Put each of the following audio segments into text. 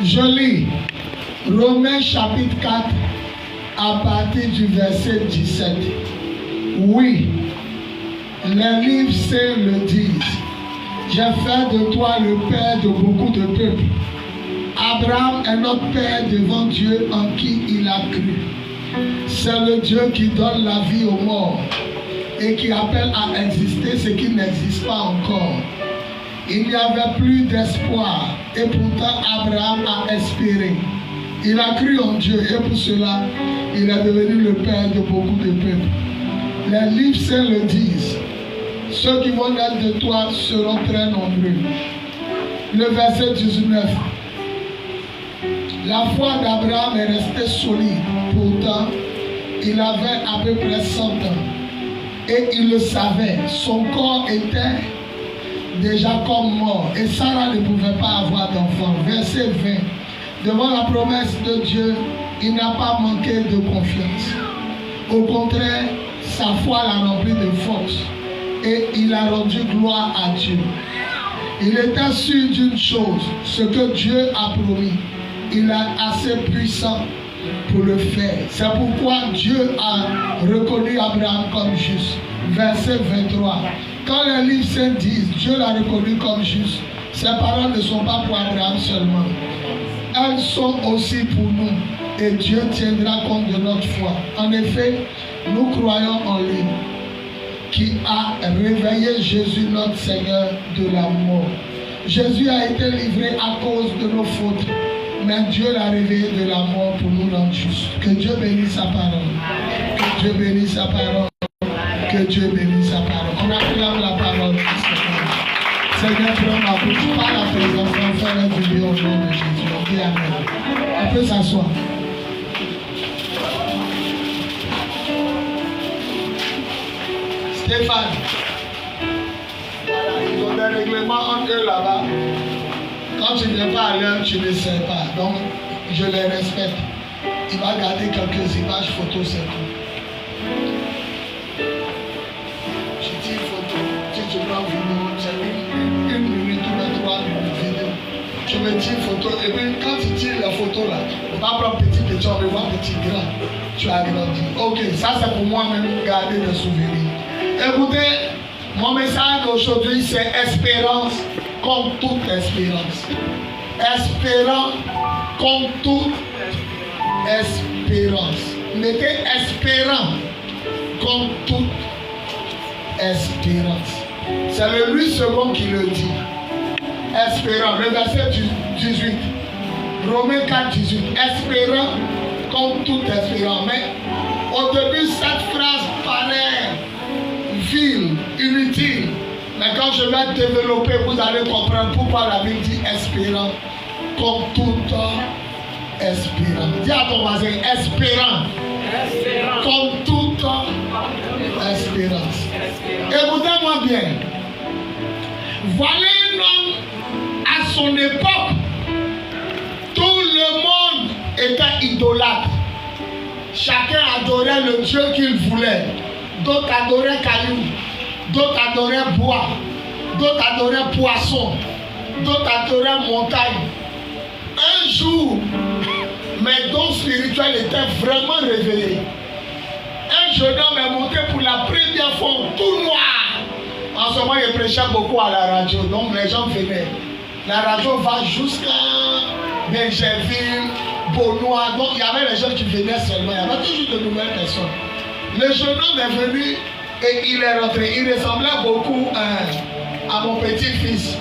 Je lis Romains chapitre 4 à partir du verset 17. Oui, les livres saints le disent. J'ai fait de toi le père de beaucoup de peuples. Abraham est notre père devant Dieu en qui il a cru. C'est le Dieu qui donne la vie aux morts et qui appelle à exister ce qui n'existe pas encore. Il n'y avait plus d'espoir et pourtant Abraham a espéré. Il a cru en Dieu et pour cela, il est devenu le père de beaucoup de peuples. Les livres saints le disent. Ceux qui vont naître de toi seront très nombreux. Le verset 19. La foi d'Abraham est restée solide. Pourtant, il avait à peu près 100 ans. Et il le savait. Son corps était déjà comme mort. Et Sarah ne pouvait pas avoir d'enfant. Verset 20. Devant la promesse de Dieu, il n'a pas manqué de confiance. Au contraire, sa foi l'a rempli de force. Et il a rendu gloire à Dieu. Il était sûr d'une chose, ce que Dieu a promis. Il est assez puissant pour le faire. C'est pourquoi Dieu a reconnu Abraham comme juste. Verset 23. Quand les livres saints disent Dieu l'a reconnu comme juste, ces paroles ne sont pas pour Abraham seulement. Elles sont aussi pour nous. Et Dieu tiendra compte de notre foi. En effet, nous croyons en lui, qui a réveillé Jésus notre Seigneur de la mort. Jésus a été livré à cause de nos fautes, mais Dieu l'a réveillé de la mort pour nous rendre justes. Que Dieu bénisse sa parole. Que Dieu bénisse sa parole. Que Dieu bénisse sa parole. On acclame la parole. Seigneur, prends ma bouche, parle à tes enfants, fais-leur du bien au nom de Jésus. On dit amen. On peut s'asseoir. Stéphane, voilà, ils ont des règlements entre eux là-bas. Quand tu ne viens pas à l'heure, tu ne sais pas. Donc, je les respecte. Il va garder quelques images photos, c'est tout. Je dis photo, si tu prends vidéo, c'est une minute ou 3 minutes vidéo. Tu me dis photo, et puis quand tu tires la photo là, on va prendre petit, on va voir petit, grand. Tu as grandi. Ok, ça c'est pour moi-même garder des souvenirs. Écoutez, mon message d'aujourd'hui c'est espérance comme toute espérance. Espérant comme toute espérance. Mettez espérant comme toute espérance. C'est le lui second qui le dit. Espérant. Le verset 18. Romains 4, 18. Espérant comme toute espérance. Mais au début, cette phrase paraît vile, inutile. Mais quand je vais développer, vous allez comprendre pourquoi la Bible dit espérant comme toute espérance. Dis à ton voisin, espérant comme toute espérance. Écoutez-moi bien. Voilà un homme, à son époque, tout le monde était idolâtre. Chacun adorait le Dieu qu'il voulait. D'autres adoraient cailloux, d'autres adoraient bois, d'autres adoraient poisson, d'autres adoraient montagne. Un jour, mes dons spirituels étaient vraiment réveillés. Un jeune homme est monté pour la première fois tout noir. En ce moment, il prêchait beaucoup à la radio, donc les gens venaient. La radio va jusqu'à Benjerville, Beaunois, donc il y avait les gens qui venaient seulement. Il y avait toujours de nouvelles personnes. Le jeune homme est venu et il est rentré. Il ressemblait beaucoup à mon petit-fils.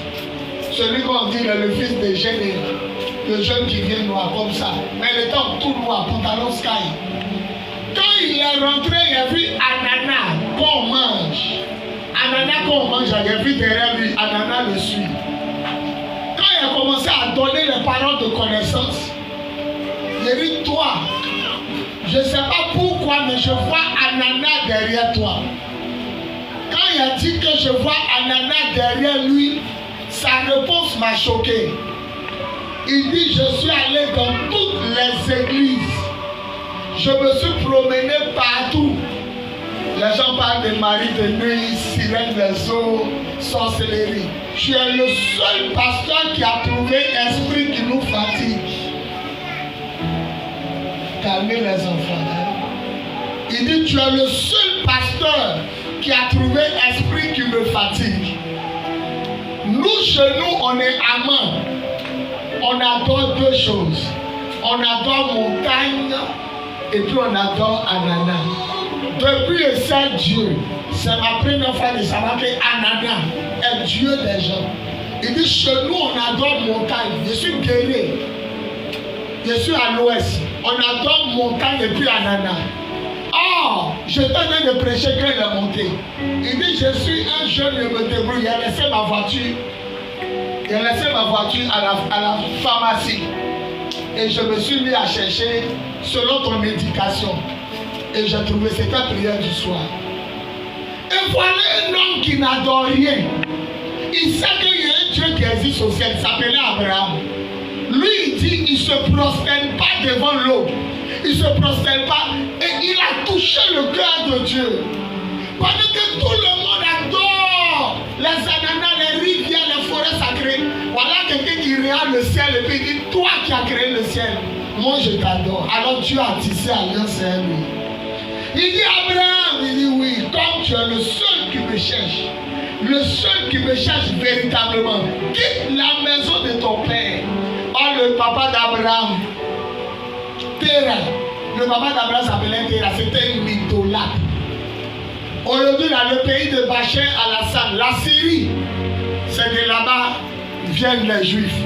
Celui qu'on dit le fils de Géné. Le jeune qui vient noir comme ça. Mais il était en tout noir, pantalon sky. Quand il est rentré, il a vu ananas qu'on mange. Ananas qu'on mange, il a vu derrière lui, ananas le suit. Quand il a commencé à donner les paroles de connaissance, il a dit, toi, je ne sais pas pourquoi, mais je vois ananas derrière toi. Quand il a dit que je vois ananas derrière lui, sa réponse m'a choqué. Il dit, je suis allé dans toutes les églises. Je me suis promené partout. Les gens parlent de mari de nuit, sirène des eaux, sorcellerie. Tu es le seul pasteur qui a trouvé esprit qui nous fatigue. Calmez les enfants. Hein? Il dit, tu es le seul pasteur qui a trouvé esprit qui me fatigue. Nous, chez nous, on est amants. On adore deux choses. On adore montagne et puis on adore ananas. Depuis le Saint-Dieu, c'est ma première fois de savoir que ananas est Dieu des gens. Il dit, chez nous, on adore montagne. Je suis guéri. Je suis à l'ouest. On adore montagne et puis ananas. Oh, je tenais de prêcher quand il est monté. Il dit, je suis un jeune, je me débrouille. Il a laissé ma voiture. Il a laissé ma voiture à la pharmacie. Et je me suis mis à chercher selon ton médication. Et j'ai trouvé cette prière du soir. Et voilà un homme qui n'adore rien. Il sait qu'il y a un Dieu qui existe au ciel. Il s'appelait Abraham. Lui, il dit, il ne se prosterne pas devant l'eau. Il ne se prosterne pas. Et il a touché le cœur de Dieu. Pendant que tout le monde adore les ananas, les rivières, les forêts sacrées. Voilà quelqu'un qui regarde le ciel et puis il dit, toi qui as créé le ciel, moi je t'adore. Alors Dieu a tissé alliance avec lui. Il dit Abraham, il dit oui, comme tu es le seul qui me cherche, le seul qui me cherche véritablement, quitte la maison de ton père. Oh, le papa d'Abraham, Terah, le papa d'Abraham s'appelait Terah, c'était une idolâtre. Aujourd'hui, dans le pays de Bachar al-Assad, la Syrie, c'est de là-bas viennent les Juifs.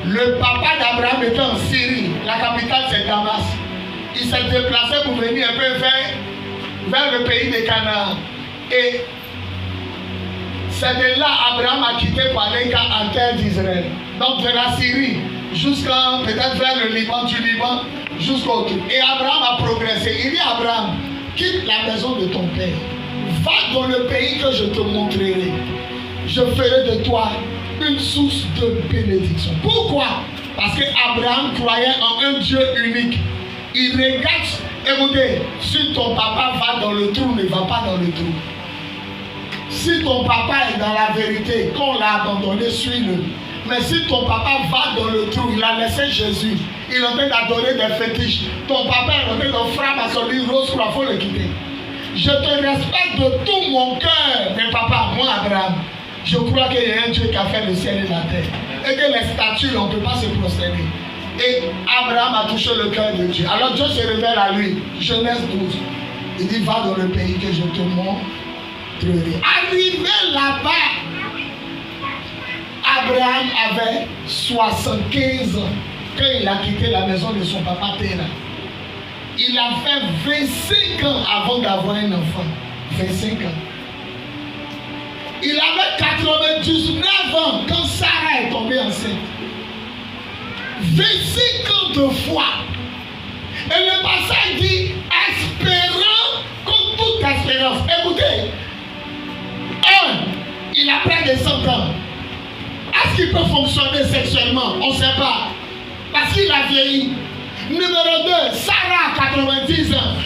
Le papa d'Abraham était en Syrie, la capitale c'est Damas. Il s'est déplacé pour venir un peu vers le pays de Canaan. Et c'est de là Abraham a quitté pour aller en terre d'Israël. Donc de la Syrie jusqu'à peut-être vers le Liban, du Liban jusqu'au tout. Et Abraham a progressé. Il dit Abraham, quitte la maison de ton père. Va dans le pays que je te montrerai. Je ferai de toi une source de bénédiction. Pourquoi? Parce que Abraham croyait en un Dieu unique. Il regarde, écoutez, si ton papa va dans le trou, ne va pas dans le trou. Si ton papa est dans la vérité, quand on l'a abandonné, suis-le. Mais si ton papa va dans le trou, il a laissé Jésus, il est en train d'adorer des fétiches. Ton papa est en train de frapper à son lit rose, il faut le quitter. Je te respecte de tout mon cœur, mais papa, moi Abraham, je crois qu'il y a un Dieu qui a fait le ciel et la terre. Et que les statues, on ne peut pas se prosterner. Et Abraham a touché le cœur de Dieu. Alors Dieu se révèle à lui. Genèse 12. Il dit, va dans le pays que je te montrerai. Arrivé là-bas, Abraham avait 75 ans quand il a quitté la maison de son papa Terah. Il a fait 25 ans avant d'avoir un enfant. 25 ans. Il avait 99 ans quand Sarah est tombée enceinte. 25 ans de foi. Et le passage dit, espérant comme toute espérance. Écoutez, il a près de 100 ans. Est-ce qu'il peut fonctionner sexuellement? On ne sait pas. Parce qu'il a vieilli. Numéro 2, Sarah, 90 ans.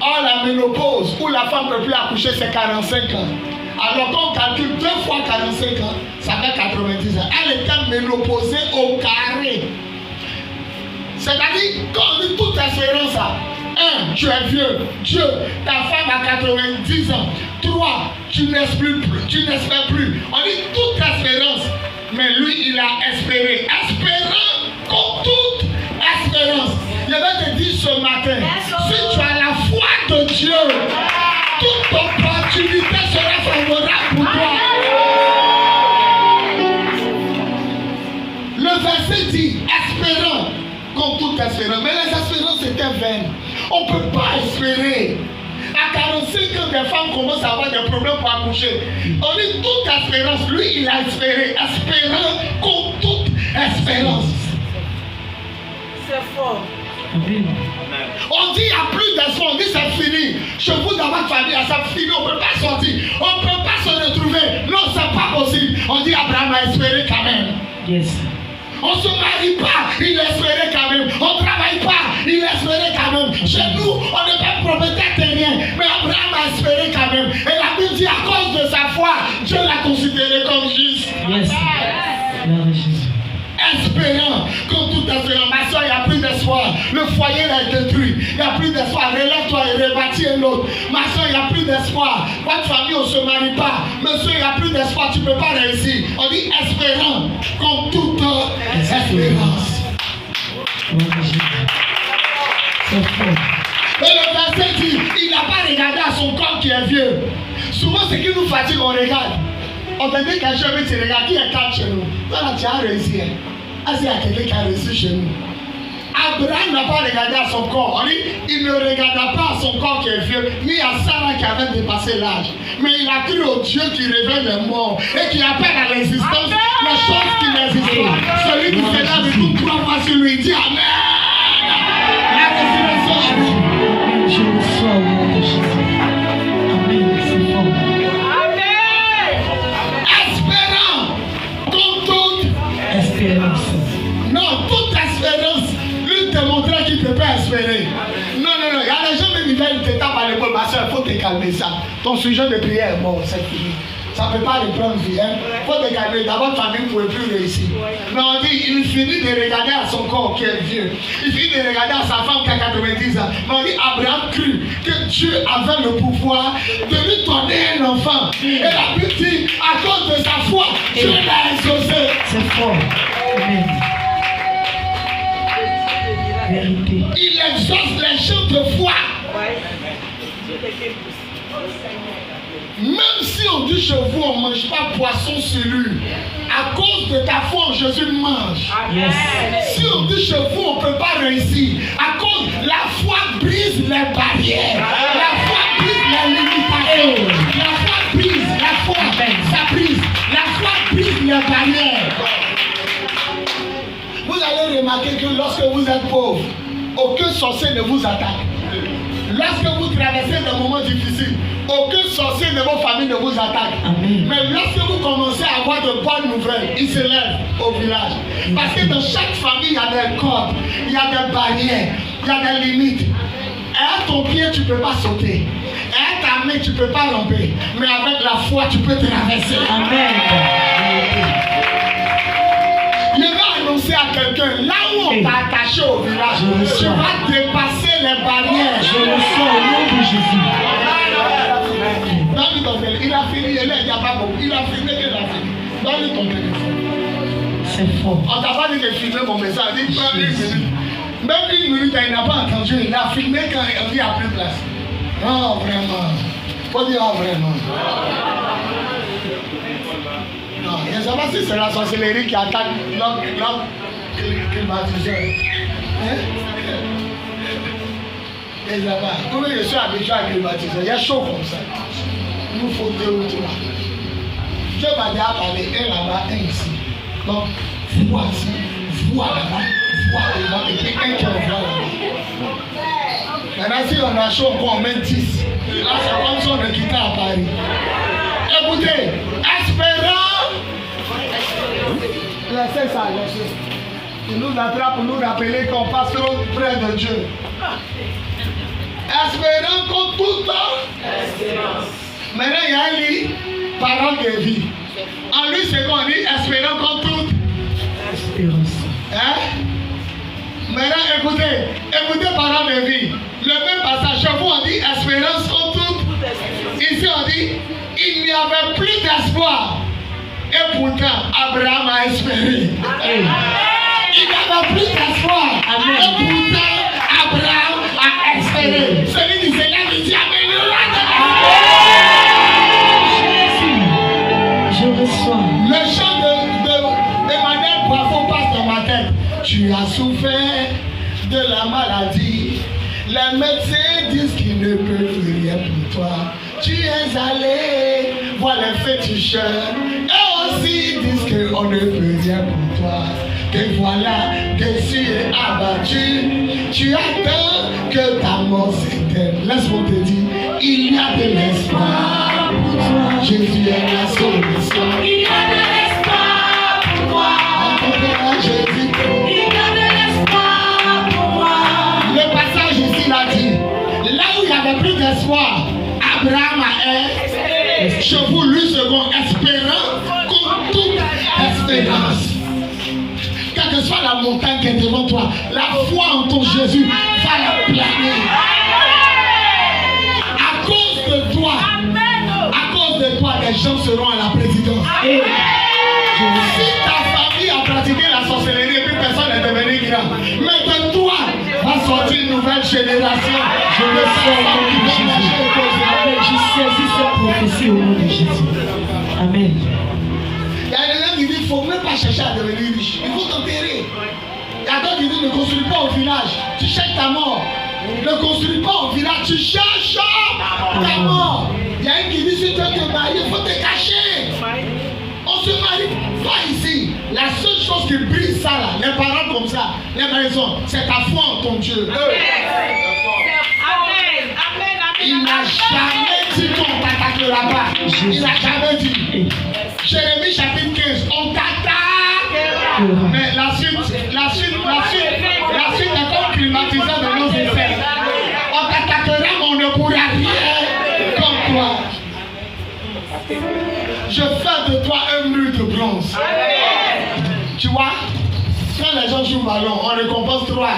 Oh, la ménopause, où la femme ne peut plus accoucher, c'est 45 ans. Alors qu'on calcule 2 fois 45 ans, ça fait 90 ans. Elle était ménopausée au carré. C'est-à-dire, quand on dit toute espérance, 1, tu es vieux. 2, ta femme a 90 ans. 3, tu n'espères plus. On dit toute espérance. Mais lui, il a espéré. Espérant comme toute espérance. Je vais te dire ce matin, si tu as la foi de Dieu, toute opportunité sera favorable pour toi. Le verset dit, espérant comme toute espérance. Mais les espérances étaient vaines. On ne peut pas espérer. À 45 ans, des femmes commencent à avoir des problèmes pour accoucher. On dit toute espérance. Lui, il a espéré. Espérant comme toute espérance. C'est fort. On dit il n'y a plus d'espoir, on dit c'est fini. Chez vous dans votre famille, c'est fini, on ne peut pas sortir, on ne peut pas se retrouver. Non, c'est pas possible. On dit Abraham a espéré quand même. Yes. On ne se marie pas, il espérait quand même. On ne travaille pas, il espérait quand même. Chez nous, on n'est pas propriétaire de rien. Mais Abraham a espéré quand même. Et la Bible dit, à cause de sa foi, Dieu l'a considéré comme juste. Yes. Espérant, comme tout espérant. Ma soeur, il n'y a plus d'espoir. Le foyer est détruit. Il n'y a plus d'espoir. Relève-toi et rebâtis un autre. Ma soeur, il n'y a plus d'espoir. Votre famille, on ne se marie pas. Monsieur, il n'y a plus d'espoir. Tu ne peux pas réussir. On dit espérant, comme toute espérance. Et le verset dit, il n'a pas regardé à son corps qui est vieux. Souvent, ce qui nous fatigue, on regarde. On te dit qu'un chemin, tu regardes qui est calme chez nous. Voilà, tu as réussi. Est-ce qu'il y a quelqu'un qui a réussi chez nous? Abraham n'a pas regardé à son corps. On dit, il ne regarda pas à son corps qui est vieux, ni à Sarah qui avait dépassé l'âge. Mais il a cru au Dieu qui révèle les morts et qui appelle à l'existence les choses qui n'existent pas. Celui qui s'est là de toute trois fois sur lui dit Amen. La résurrection. Je reçois au nom de Jésus. Amen. C'est fort. Espérance. Non, toute espérance. Lui te montrer qu'il ne peut pas espérer. Non, il y a des gens qui viennent te taper à l'épaule. Ma soeur, il faut te calmer ça. Ton sujet de prière est mort, c'est fini. Ça ne peut pas reprendre vie. Il faut te calmer. D'abord, ta famille ne pouvait plus réussir. Mais on dit, il finit de regarder à son corps qui est vieux. Il finit de regarder à sa femme qui a 90 ans. Mais on dit, Abraham crut que Dieu avait le pouvoir de lui donner un enfant. Et la Bible dit, à cause de sa foi, Dieu l'a exaucé. C'est fort. Amen. Vérité. Il exauce les gens de foi. Même si on dit chez vous, on ne mange pas poisson sur lui, à cause de ta foi en Jésus, mange. Yes. Si on dit chez vous, on ne peut pas réussir, à cause la foi brise les barrières, la foi brise les limitations, la foi brise, la foi, ça brise, la foi brise les barrières. Vous allez remarquer que lorsque vous êtes pauvre, aucun sorcier ne vous attaque. Lorsque vous traversez des moments difficiles, aucun sorcier de vos familles ne vous attaque. Amen. Mais lorsque vous commencez à avoir de bonnes nouvelles, ils se lèvent au village. Parce que dans chaque famille, il y a des cordes, il y a des barrières, il y a des limites. Et à ton pied, tu ne peux pas sauter. Et à ta main, tu ne peux pas ramper. Mais avec la foi, tu peux traverser. Amen. Je vais annoncer à quelqu'un, là où on t'a attaché au village, tu vas dépasser les barrières. Je le sens au nom de Jésus. Donne-lui ton téléphone. Il a fini, il n'y a pas beaucoup. Il a filmé qu'il a fini. Donne-lui ton téléphone. C'est fort. On t'a pas dit de filmer mon message. Il dit prends une minute. Même une minute, il n'a pas entendu. Il a filmé quand il n'y a plus de place. Non, vraiment. Faut dire vraiment. Non, je ne sais pas si c'est la sorcellerie qui attaque l'homme climatiseur. Hein? Et là-bas, comme je suis habitué à climatiser, il y a chaud comme ça. Il nous faut 2 ou 3. Dieu m'a déjà parlé, un là-bas, un ici. Donc, voici, vois là-bas, vois là-bas, et puis un qui voit là-bas. Maintenant, si on a chaud, on met 10. Là, c'est comme si on est quitté à Paris. Écoutez, espérant. Laissez ça, laissez. Il nous attrape pour nous rappeler qu'on passe trop près de Dieu. Espérant qu'on tout le temps. Espérance. Maintenant, il y a un lit, parole de vie. En lui, c'est qu'on dit espérant qu'on tout. Espérance. Hein? Maintenant, écoutez parole de vie. Le même passage, chez vous, on dit espérance qu'on tout. Ici, on dit il n'y avait plus d'espoir. Et pourtant, Abraham a espéré. Hey. Il n'y avait plus d'espoir. Amen. Et pourtant, Abraham a espéré. Celui qui s'est là, il dit Amen. Je reçois. Le chant d'Emmanuel Poisson passe dans ma tête. Tu as souffert de la maladie. Les médecins disent qu'ils ne peuvent rien pour toi. Tu es allé voir les féticheurs. Et aussi disent qu'on ne peut rien pour toi. Te voilà déçu et abattu. Tu attends que ta mort s'éteigne. Laisse-moi te dire, il y a de l'espoir pour toi. Jésus est la solution. Il y a de l'espoir pour toi. En ton Jésus. espérance. Quelle que soit la montagne qui est devant toi, la foi en ton Jésus va la planer. À cause de toi, les gens seront à la présidence. Si ta famille a pratiqué la sorcellerie et puis personne n'est devenu grand, mais de toi va sortir une nouvelle génération. Je le sais au nom de Jésus. Je saisis cette prophétie au nom de Jésus. Amen. Il y a des gens qui disent qu'il ne faut même pas chercher à devenir riche. Il faut t'enterrer. Il y a d'autres qui disent ne construis pas au village. Tu cherches ta mort. Ne construis pas au village. Tu cherches ta mort. Il y a une qui dit si tu veux te marier, il faut te cacher. On se marie pas ici. La seule chose qui brise ça là, les paroles comme ça, les maisons, c'est ta foi en ton Dieu. Il n'a jamais dit qu'on t'attaquera pas. Il n'a jamais dit. Jérémie chapitre 15, on t'attaque. Mais la suite est comme climatiseur de nos effets. On t'attaquera, mais on ne pourra rien comme toi. Je fais de toi un mur de bronze. Tu vois, quand les gens jouent au ballon, on récompense 3.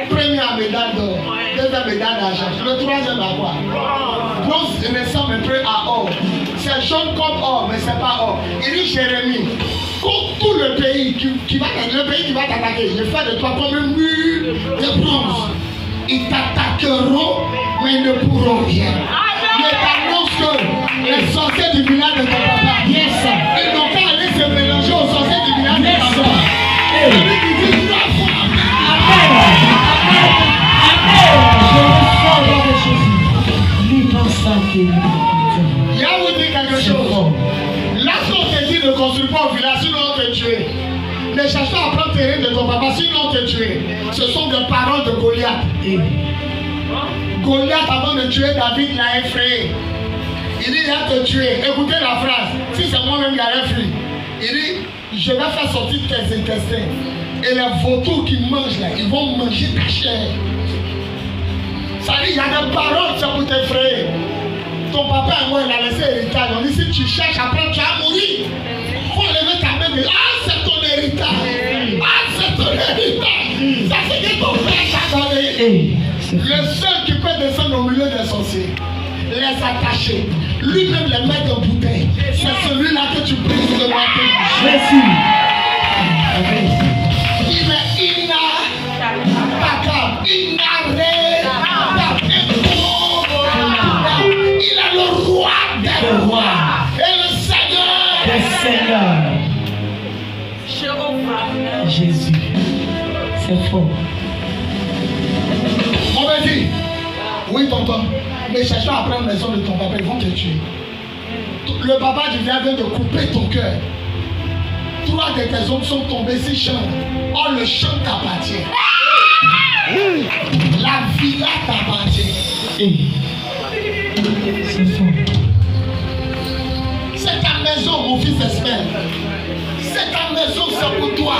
Première médaille d'or, deuxième médaille d'argent. Le troisième à quoi? Bronze ne semble peu à or. C'est jaune comme or, mais c'est pas or. Il dit Jérémie, contre tout le pays qui va t'attaquer, je fais de toi comme un mur de bronze. Ils t'attaqueront, mais ils ne pourront rien. Je t'annonce que les sorciers du village de ton papa, ils n'ont qu'à aller se mélanger aux sorciers du village de ton papa. Celui qui dit 3 fois il y a vous dire quelque chose. Lorsqu'on te dit ne construis pas au village, sinon on te tuer. Ne cherche pas à prendre terrain de ton papa, sinon on te tuer. Ce sont des paroles de Goliath. Goliath, avant de tuer David, l'a effrayé. Il dit, il va te tuer. Écoutez la phrase. Si c'est moi-même qui l'ai fui. Il dit, je vais faire sortir tes intestins. Et les vautours qui mangent là, ils vont manger ta chair. Ça dit, il y a des paroles, c'est pour t'effrayer. Ton papa et moi, il a laissé héritage. On dit, si tu cherches après, tu vas mourir. Il faut lever ta main et dire, ah, c'est ton héritage. Ah, c'est ton héritage. Ça, c'est que ton père t'a donné. Le seul qui peut descendre au milieu des sorciers, les attacher, lui-même les mettre en bouteille, c'est celui-là que tu brises le matin. Jésus. Amen. Il est inattaquable, il est le roi des rois et le Seigneur des seigneurs. Jésus. C'est fort. On me dit, oui tonton, ne cherche pas à prendre maison de ton papa, ils vont te tuer. Le papa du vient de couper ton cœur. 3 de tes hommes sont tombés si champs. Or le champ t'appartient. La villa t'appartient. C'est ta maison, mon fils espère. C'est ta maison, c'est pour toi.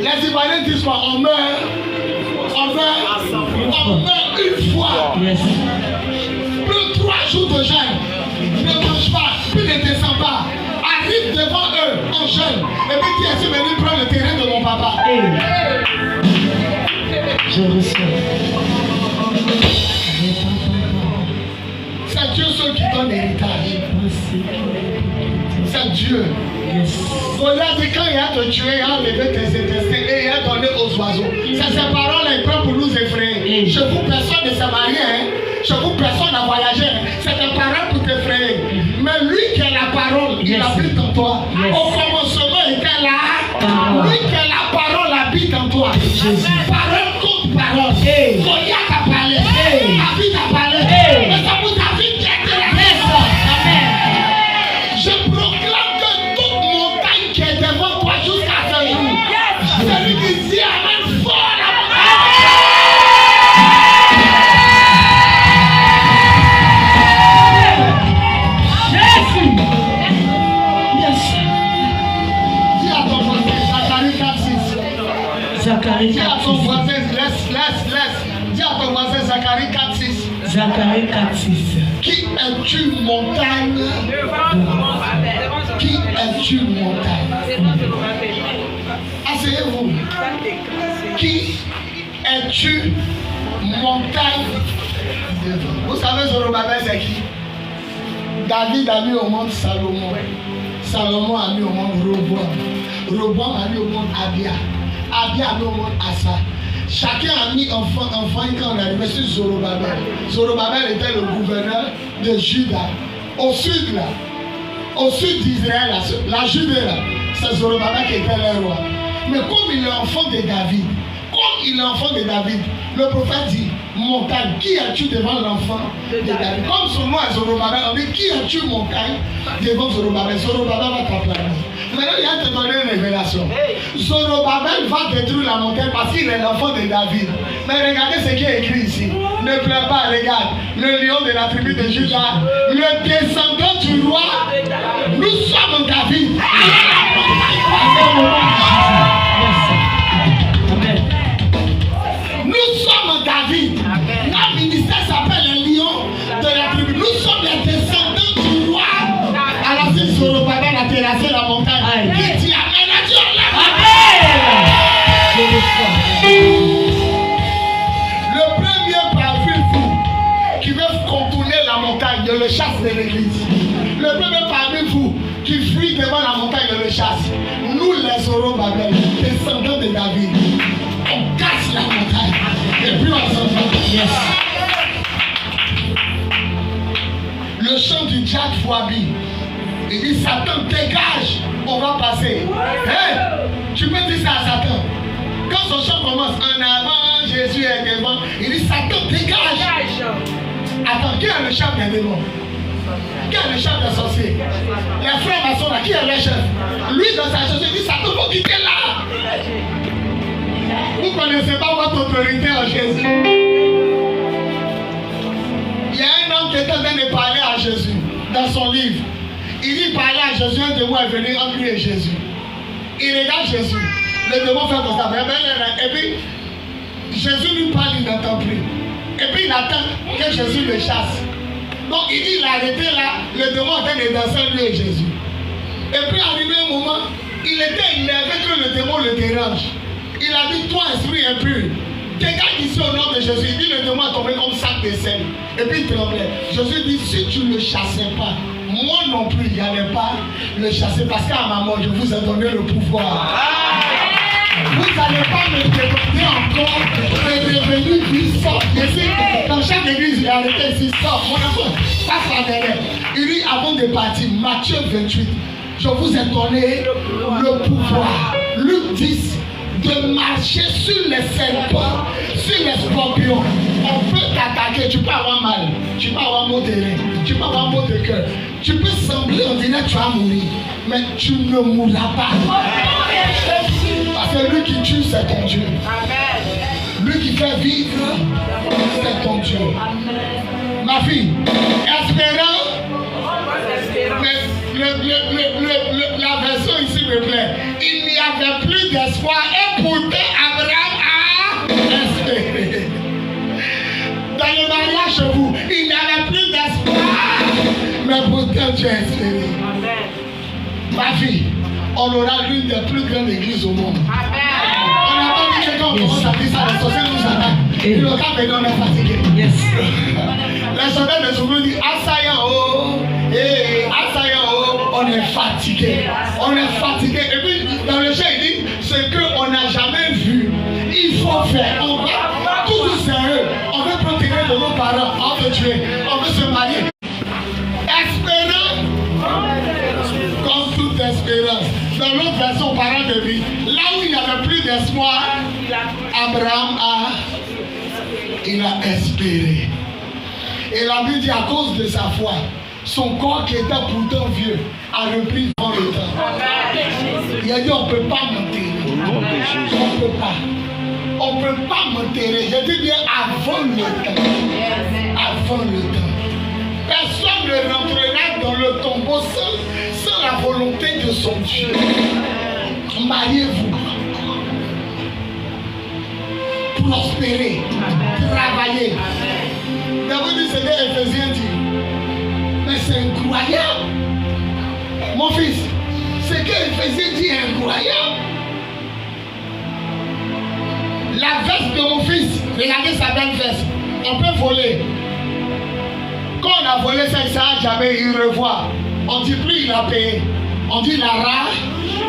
Les Ivoiriens disent quoi? On meurt une fois. Plus 3 jours de jeûne. Ne mange pas, puis ne descends pas. Arrive devant eux en jeûne. Et puis tu es venu prendre le terrain de mon papa. Je reçois. C'est Dieu seul qui donne l'héritage. C'est Dieu. Goliath dit quand il a te tué, il a enlevé tes intestins et il a donné aux oiseaux. C'est ces paroles là, il prend pour nous effrayer. Chez vous, personne ne s'est marié. Chez vous, personne n'a voyagé. C'est des paroles pour t'effrayer. Mais lui qui a la parole, il habite en toi. Au commencement, il était là. Lui qui a la parole habite en toi. Parole contre parole. Goliath a parlé. David a parlé. Mais ça vous a vu qui était là. Je proclame que toute montagne qui est devant toi jusqu'à ce jour, celui qui dit Amen fort la Jésus. Yes. Dis à ton voisin, Zacharie 4:6. Zacharie 4:6. Dis à ton voisin, laisse. Dis à ton voisin, Zacharie 4:6. Zacharie 4:6. Qui es-tu montagne? Qui es-tu montagne? tu montagne devant. Vous savez, Zorobabel, c'est qui? David a mis au monde Salomon. Salomon a mis au monde Roboam. Roboam a mis au monde Abia. Abia a mis au monde Asa. Chacun a mis enfant quand on est arrivé sur Zorobabel. Zorobabel était le gouverneur de Juda. Au sud, là, au sud d'Israël, la Judée, là, c'est Zorobabel qui était le roi. Mais comme il est enfant de David, le prophète dit, montagne, qui as-tu devant l'enfant de David? Comme son nom est Zorobabel, on dit, qui as-tu montagne devant Zorobabel? Zorobabel va t'appeler. Maintenant, il y a te donner une révélation. Zorobabel va détruire la montagne parce qu'il est l'enfant de David. Mais regardez ce qui est écrit ici. Ne pleure pas, regarde. Le lion de la tribu de Juda, le descendant du roi, nous sommes David. Nous sommes David. Notre ministère s'appelle le lion de la tribu. Nous sommes les descendants du roi. Alors si Zorobabel a terrassé la montagne, qui dit Amen, a dit le premier parmi vous qui veut contourner la montagne, je le chasse de l'église. Le premier parmi vous qui fuit devant la montagne, je le chasse. Nous les Zorobabel, descendants de David, on casse la montagne et puis on s'en va. Le chant du Jack Fouabi, il dit Satan dégage, on va passer. Hey, tu peux dire ça à Satan. Quand son chant commence, en avant, Jésus est devant, il dit Satan dégage. Attends, qui est le chef des démons? Qui est le chef des sorciers? Les frères maçons là, qui est le chef? Lui dans sa chose, il dit Satan, vous quittez là. Vous ne connaissez pas votre autorité en Jésus. Il y a un homme qui est en train de parler à Jésus dans son livre. Il dit parler à Jésus, un démon est venu entre lui et Jésus. Il regarde Jésus. Le démon fait comme ça. Et puis, Jésus lui parle, il n'entend plus. Et puis, il attend que Jésus le chasse. Donc, il dit, il a arrêté là. Le démon est en train de danser lui et Jésus. Et puis, arrivé un moment, il était énervé que le démon le dérange. Il a dit, toi, esprit impur, dégage ici au nom de Jésus. Il dit, le démon est tombé comme sac de sel. Et puis, il tremblait. Jésus dit, si tu ne le chassais pas, moi non plus, il n'allait pas le chasser parce qu'à ma mort, je vous ai donné le pouvoir. Vous n'allez pas me demander encore de devenir puissant. Dans chaque église, il y a arrêté ici, sort. Mon enfant, passe en derrière. Il dit, avant de partir, Matthieu 28, je vous ai donné le pouvoir. Luc 10, de marcher sur les serpents, sur les scorpions. On peut t'attaquer, tu peux avoir mal, tu peux avoir mot de rein, tu peux avoir mot de cœur. Tu peux sembler, on dirait que tu vas mourir, mais tu ne mourras pas. Parce que lui qui tue, c'est ton Dieu. Lui qui fait vivre, c'est ton Dieu. Ma fille, espérant, la version ici me plaît. Il n'y avait plus d'espoir et pourtant Abraham a espéré. Dans le mariage chez vous, il n'y avait plus d'espoir, mais pourtant tu as espéré. Ma fille, on aura l'une des plus grandes églises au monde. On n'a pas dit que quand on commence à dire ça, les sorciers nous attaquent. Et le cas maintenant on est fatigué. Les soldats de Zoumou disent Assaillant, oh, assaillant, oh, on est fatigué. On est fatigué. Et puis dans le chant il dit ce qu'on n'a jamais vu, il faut faire. On va tout sérieux. On veut protéger de nos parents, on veut tuer, on veut se marier. Espérant comme toute espérance. Dans l'autre version, parent de vie, là où il n'y avait plus d'espoir, Abraham il a espéré. Et la Bible dit à cause de sa foi, son corps qui était pourtant vieux a repris dans le temps. Il a dit on ne peut pas m'enterrer. On ne peut pas. On ne peut pas m'enterrer. Je dis bien avant le temps. Avant le temps. Personne ne rentrera dans le tombeau sans la volonté de son Dieu. Mariez-vous. Prospérer. Travailler. David dit ce que Éphésiens dit. Mais c'est incroyable. Mon fils, ce que Éphésiens dit est incroyable. La veste de mon fils, regardez sa belle veste. On peut voler. Quand on a volé ça, il ne s'arrête jamais, il revoit. On dit plus il a payé. On dit il a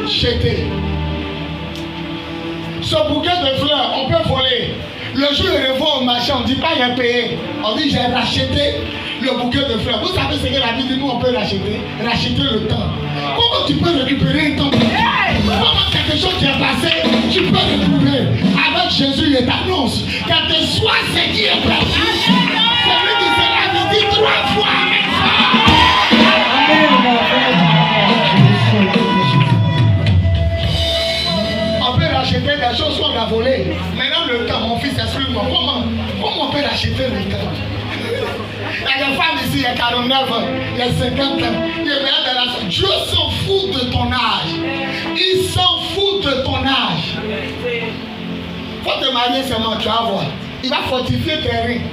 racheté. Ce bouquet de fleurs, on peut voler. Le jour où il revoit au marché, on ne dit pas il a payé. On dit j'ai racheté le bouquet de fleurs. Vous savez ce que la Bible dit, nous on peut racheter. Racheter le temps. Comment tu peux récupérer un temps? Comment quelque chose qui est passé, tu peux récupérer. Avec Jésus, il t'annonce quel que soit ce qui est perdu. C'est lui qui se l'a dit 3 fois. On peut racheter des choses qu'on a volées. Maintenant le temps, mon fils, explique-moi, comment on peut racheter le temps? Il y a des femmes ici, il y a 49 ans, il y a 50 ans, il y a de la... Dieu s'en fout de ton âge. Il s'en fout de ton âge. Faut te marier seulement, tu vas voir. Il va fortifier tes reins.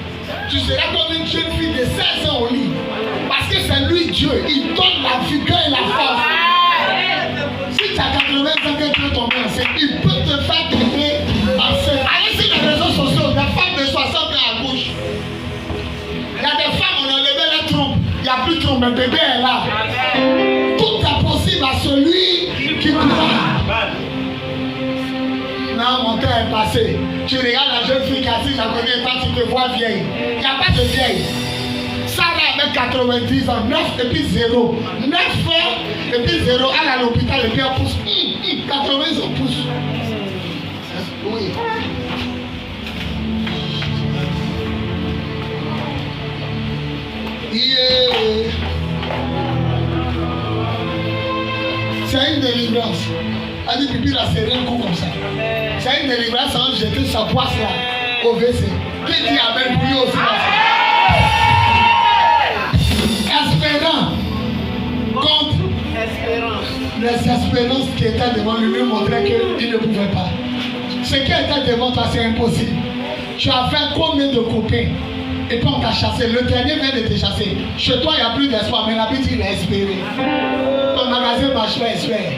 Tu seras comme une jeune fille de 16 ans au lit. Parce que c'est lui Dieu. Il donne la vigueur et la force. Si tu as 80 ans que tu veux tomber enceinte, il peut te faire tomber enceinte. Allez sur les réseaux sociaux, des femmes de 60 ans à gauche. Il y a des femmes, on a enlevé la trompe. Il n'y a plus de trompe, le bébé est là. Tout est possible à celui qui croit. Non, mon temps est passé. Tu regardes la jeune fille qui est assise à côté de toi, tu te vois vieille. Il n'y a pas de vieille. Sarah avec 90 ans, 9 et puis 0. 9 et puis 0, elle est à l'hôpital et puis elle pousse. 80 ans pousse. Oui. Yeah. C'est une délivrance. Elle dit pipi là, c'est un coup comme ça. C'est une délivrance sans jeter sa poisse là au WC. Qui dit amen pour lui aussi là? Espérant contre les espérances qui étaient devant lui montraient qu'il ne pouvait pas. Ce qui était devant toi, c'est impossible. Tu as fait combien de copains? Et puis on t'a chassé. Le dernier vient de te chasser. Chez toi, il n'y a plus d'espoir, mais la vie, il a espéré. Ton magasin marche pas, espère.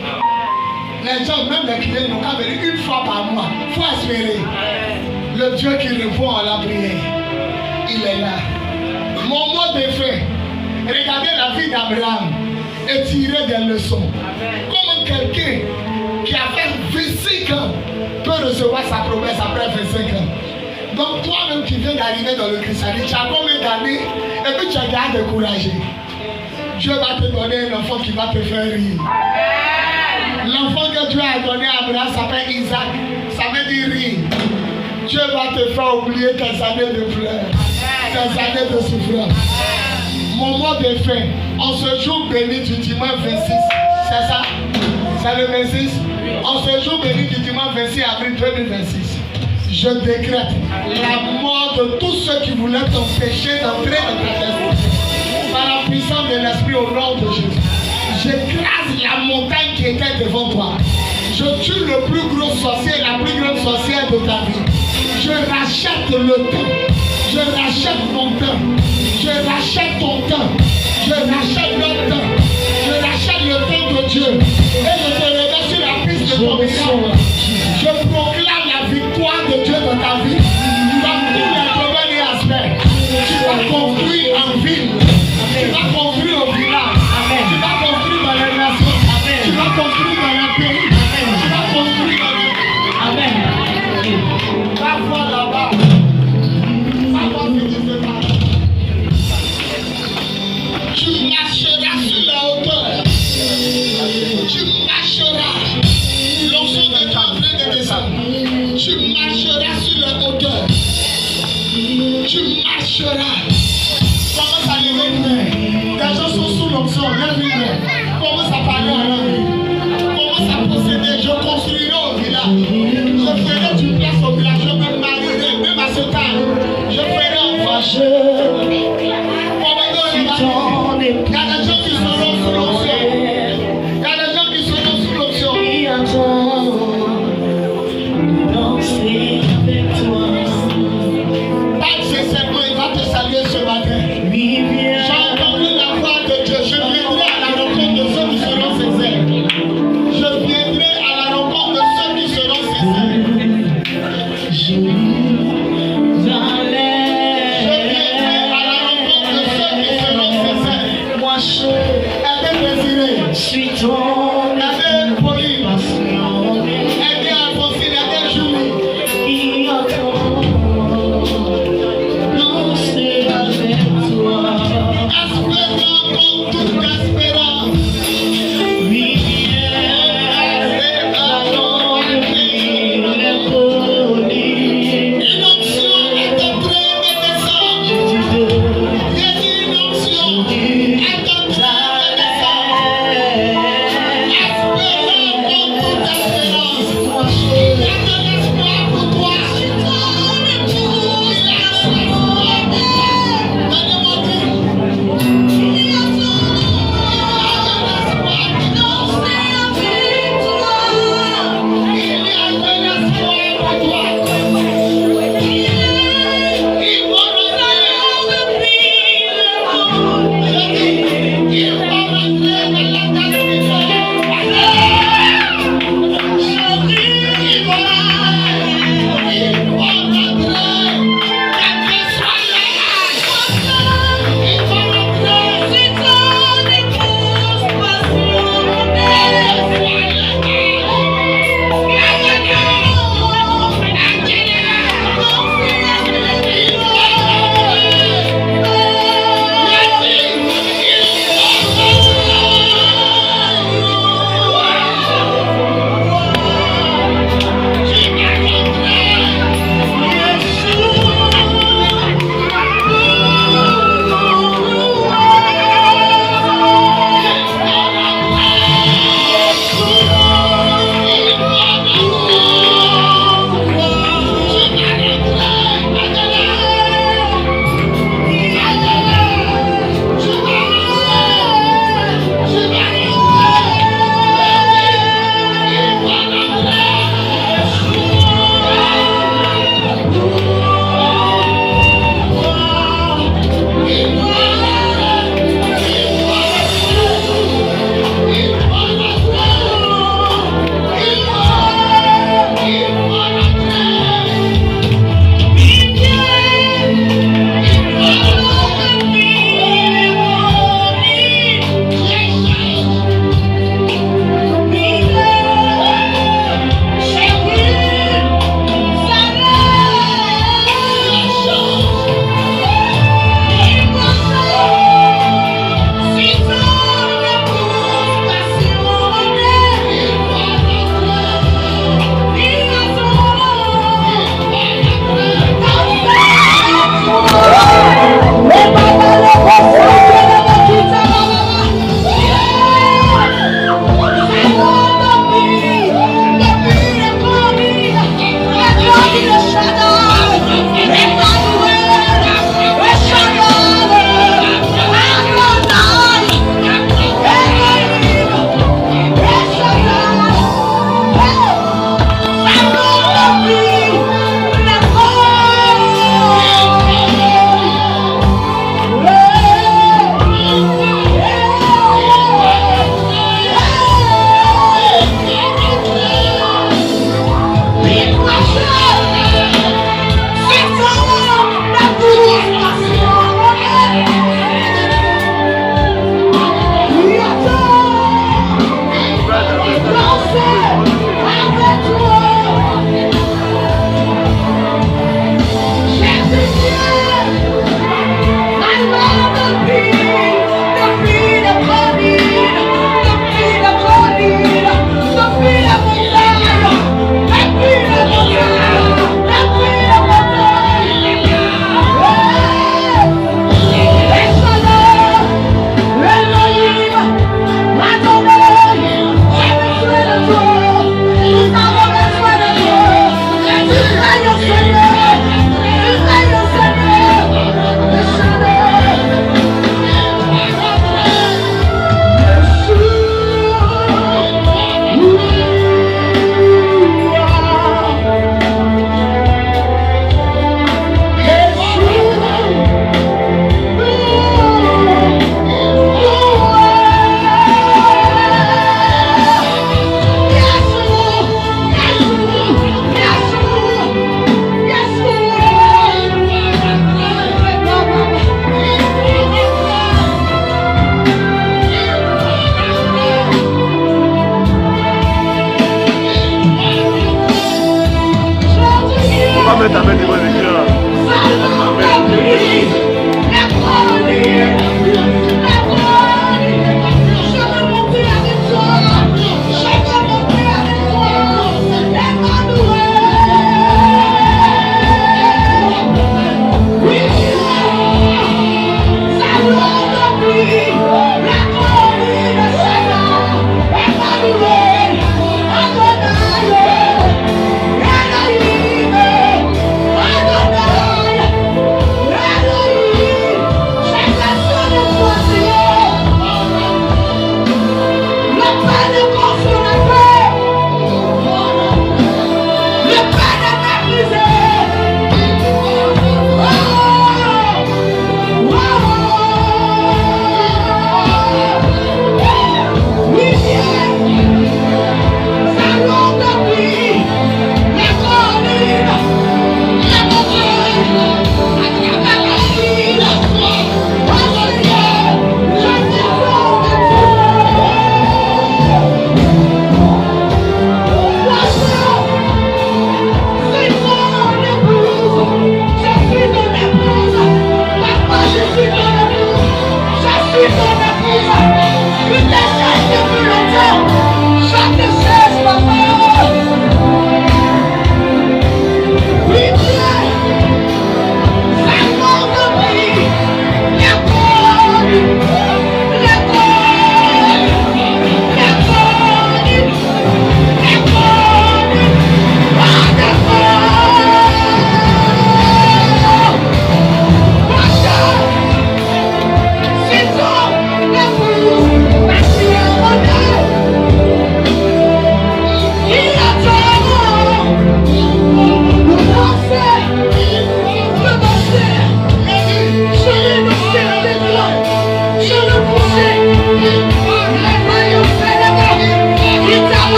Les gens, même les clients, n'ont qu'à venir une fois par mois. Il faut espérer. Le Dieu qui répond à la prière, il est là. Mon mot de fin, regardez la vie d'Abraham et tirez des leçons. Comment quelqu'un qui a fait 25 ans peut recevoir sa promesse après 25 ans? Donc toi-même qui viens d'arriver dans le christianisme, tu as combien d'années et puis tu as déjà découragé. Dieu va te donner un enfant qui va te faire rire. L'enfant que Dieu a donné à Abraham s'appelle Isaac. Ça veut dire rire. Dieu va te faire oublier tes années de pleurs, tes années de souffrance. Mon mot de fin, en ce jour béni du dimanche 26, c'est ça? C'est le 26? En ce jour béni du dimanche 26 avril 2026. Je décrète la mort de tous ceux qui voulaient t'empêcher d'entrer dans ta destinée. Par la puissance de l'Esprit au nom de Jésus. J'écrase la montagne qui était devant toi. Je tue le plus gros sorcier, la plus grande sorcière de ta vie. Je rachète le temps. Je rachète mon temps. Je rachète ton temps. Je rachète notre temps. Je rachète le temps de Dieu. Et je te remets sur la piste de ton miracle. Je proclame la victoire de Dieu dans ta vie. Dans tous les domaines et aspects. Tu vas construire en ville. Tu vas construire au village. Tu vas construire dans les nations. Tu vas construire dans les pays. Tu vas construire dans les... Amen. Va voir là-bas. Va voir ce qui se passe. Tu marcheras sur la hauteur. Tu marcheras. L'onction de Dieu en train de descendre. Tu marcheras sur la hauteur. Tu marcheras. Commence à lever une main. Les gens sont sous l'onction. Lève une main. Commence à parler en langue. Commence à procéder. Je construirai au village. Je ferai du place au village. Je me marierai. Même à ce temps. Je ferai un vache. Il y a des gens qui seront sous l'onction. Il y a des gens qui seront sous l'onction. Parle sincèrement, il va te saluer ce matin. J'ai entendu la voix de Dieu. Je viendrai à la rencontre ta main devant l'écran.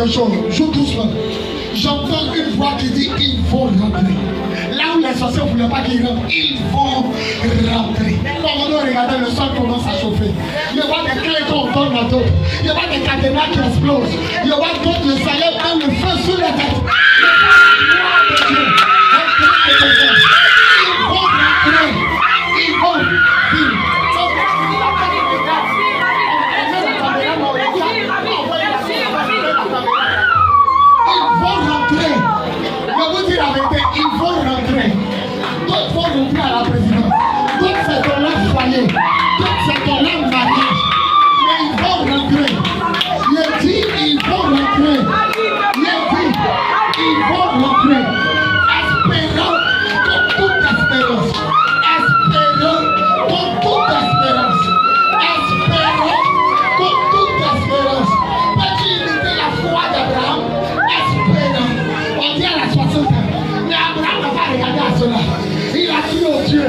quelque chose. Joue doucement. J'entends une voix qui dit ils vont rentrer. Là où les sorciers ne voulaient pas qu'ils rentrent, ils vont rentrer. Comme on doit regarder, le sol commence à chauffer. Il y aura des clés qu'on donne à d'autres. Il y aura des cadenas qui explosent. Il y aura d'autres, le salaire prend le feu sous la tête. Ils vont rentrer. Ils vont rentrer. Je vous dis la vérité, ils vont rentrer. D'autres vont rentrer à la présidence. D'autres c'est dans leur foyer. D'autres c'est dans leur mariage. Mais ils vont rentrer. Il dit, ils vont rentrer. Il dit, ils vont rentrer. Espérant comme toute espérance. Espérant comme toute espérance. Espérant comme toute espérance. Peux-tu imiter la foi d'Abraham? Espérant. On dit à la 60 ans. Mais Abraham n'a pas regardé à cela. Il a cru au Dieu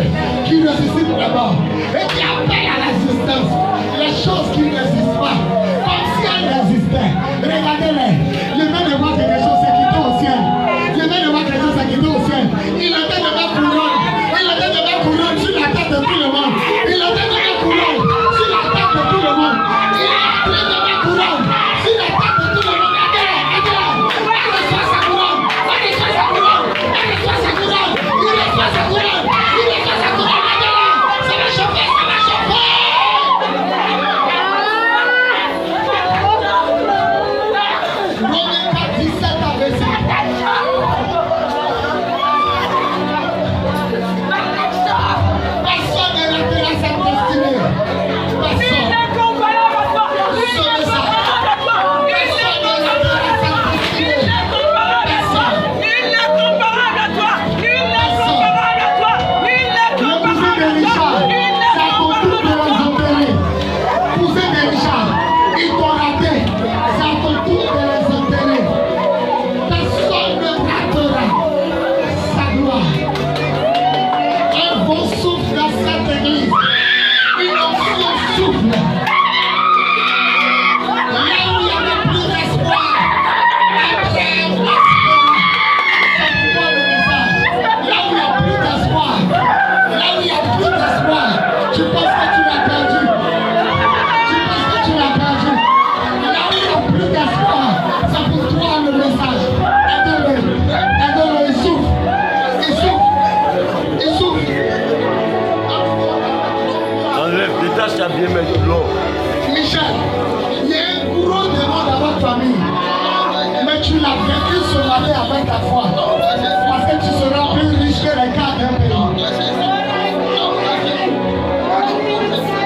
qui ressuscite d'abord et qui appelle à l'existence les choses qui ne résistent pas, comme si elles résistaient. Regardez-les. Le main de moi quelque chose s'est quitté au ciel. Le main de moi quelque chose s'est quitté au ciel. Il a fait de ma couronne. Il a fait de ma couronne sur la tête de tout le monde. Il a fait de ma couronne sur la tête de tout le monde. Il a fait de ma couronne sur la tête de tout le monde. Michel, il y a un gros demande dans votre famille, mais tu l'as vaincu ce matin avec ta foi, parce que tu seras plus riche que les gars d'un pays.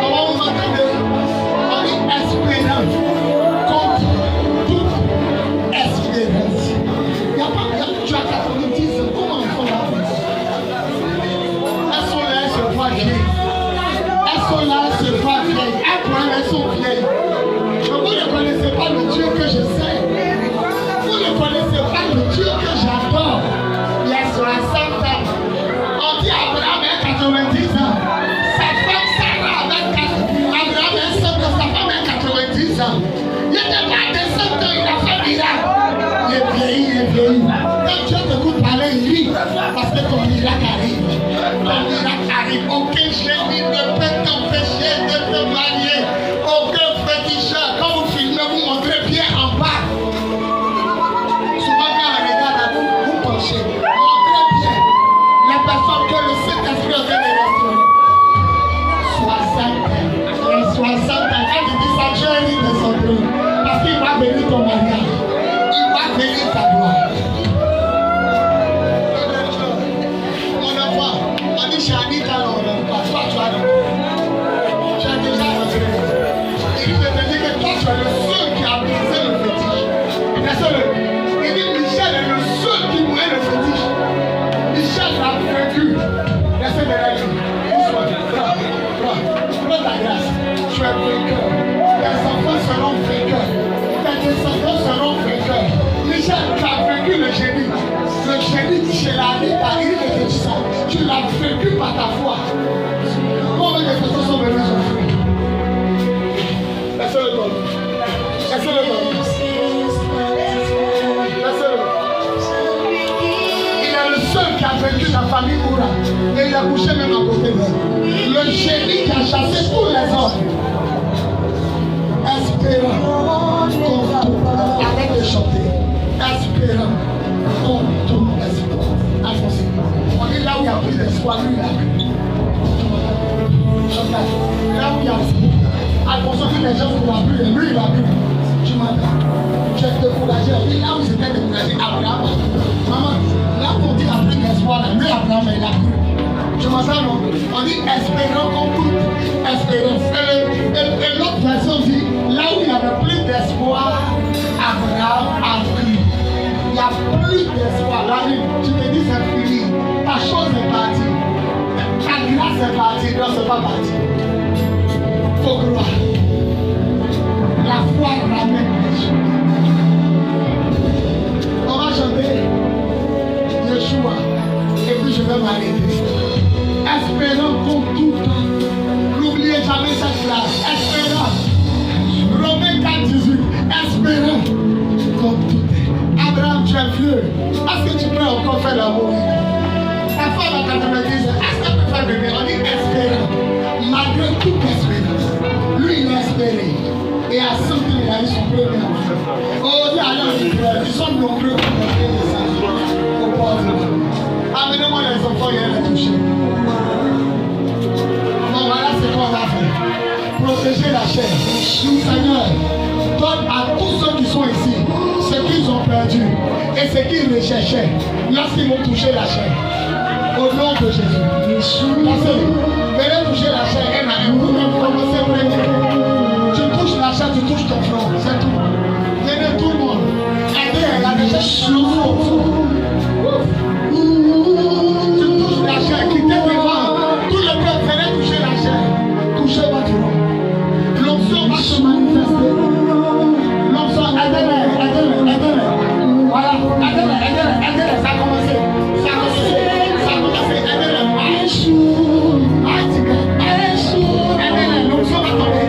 Comment vous m'entendez? On dit espérance contre toute espérance. Il n'y a pas, tu as 90, comment ils font la vie? Elles sont là, elles se voient vieilles. Elles sont là, elles se voient vieilles. Elles sont vieilles. Mais vous ne connaissez pas le Dieu que je sais. Vous ne connaissez pas le Dieu que j'adore. Il y a 60 ans. On dit Abraham a 90 ans. Sa femme Sarah avait 4 ans. Abraham est seul que sa femme a 90 ans. Il n'était pas de 100 ans, il a fait miracle. Il est vieilli, il est vieilli. Quand Dieu t'écoute parler, il rit. Parce que ton miracle arrive. Ton miracle arrive. Aucun génie ne peut t'empêcher de te marier. Aucun féticheur. Quand vous filmez, vous montrez bien en bas. Souvent, quand on regarde à vous, vous penchez. Montrez bien la personne que le Saint-Esprit a fait de restaurer. 60 ans. Quand il dit ça, Dieu rit de son trône. Parce qu'il va bénir ton mariage. Il va bénir ta gloire. On en voit. On dit chez Anita, on n'en voit. Toi, tu as tu as déjà rentré. Il te dit que toi, tu es le seul qui a brisé le fétiche. Il dit Michel est le seul qui mourait le fétiche. Michel l'a vaincu. Laissez derrière lui. Prends ta grâce. Tu es vainqueur. Tes enfants seront vainqueurs. Tes descendants seront vainqueurs. Michel, tu as vaincu le génie. Le génie chez la vie, ta grille de féticheur. Tu l'as vaincu par ta foi. Combien de personnes sont venues souffrir? Laissez-le tomber. Laissez-le tomber. a couché même à côté d'elle. Le génie qui a chassé tous les hommes. Espérant comme tout. Arrête de chanter. Espérant comme tout espoir. Avancez. On est là où il y a plus d'espoir, lui il a cru. Là où il y a attention que les gens ne voient plus, lui il a cru. Tu m'entends? Tu es découragé. Là où j'étais découragé, Abraham. Maman, là où on dit à plus d'espoir, lui Abraham il a cru. Tu m'entends non? On dit espérant comme tout espérance. Et l'autre version dit, là où il n'y avait plus d'espoir, Abraham a cru. Il n'y a plus d'espoir. Là, tu te dis c'est fini. Ta chose est partie. Ta grâce est partie. Non, c'est pas parti. Faut croire. La foi ramène les choses. On va chanter Yeshua. Et puis je vais m'arrêter. Espérant comme tout temps. N'oubliez jamais cette phrase. Espérant. Romains 4:18. Espérant comme tout est. Abraham, tu es vieux. Est-ce que tu peux encore faire l'amour? Ta femme à 90 ans. Est-ce qu'elle peut faire bébé? On dit espérant. Malgré toute espérance. Lui, il a espéré. Et à 100 ans, il a eu son premier enfant. Oh, Dieu, alors, ils sont nombreux pour porter des enfants au port de l'eau. Amenez-moi les enfants, il y a les toucher. Bon, voilà ce qu'on va faire. Protéger la chair. Seigneur, donne à tous ceux qui sont ici ce qu'ils ont perdu et ce qu'ils recherchaient lorsqu'ils vont toucher la chair. Au nom de Jésus. Passez, venez toucher la chair un à un. Vous commencez premier. Tu touches la chair, tu touches ton front. C'est tout. Venez tout le monde. Aidez la recherche. Tu touches la chair, quittez devant. Tout le peuple, venez toucher la chair. Touchez votre front. L'onction va se manifester. L'onction, aidez-les. Voilà, aidez-les. Ça a commencé. Aidez-les. L'onction va tomber.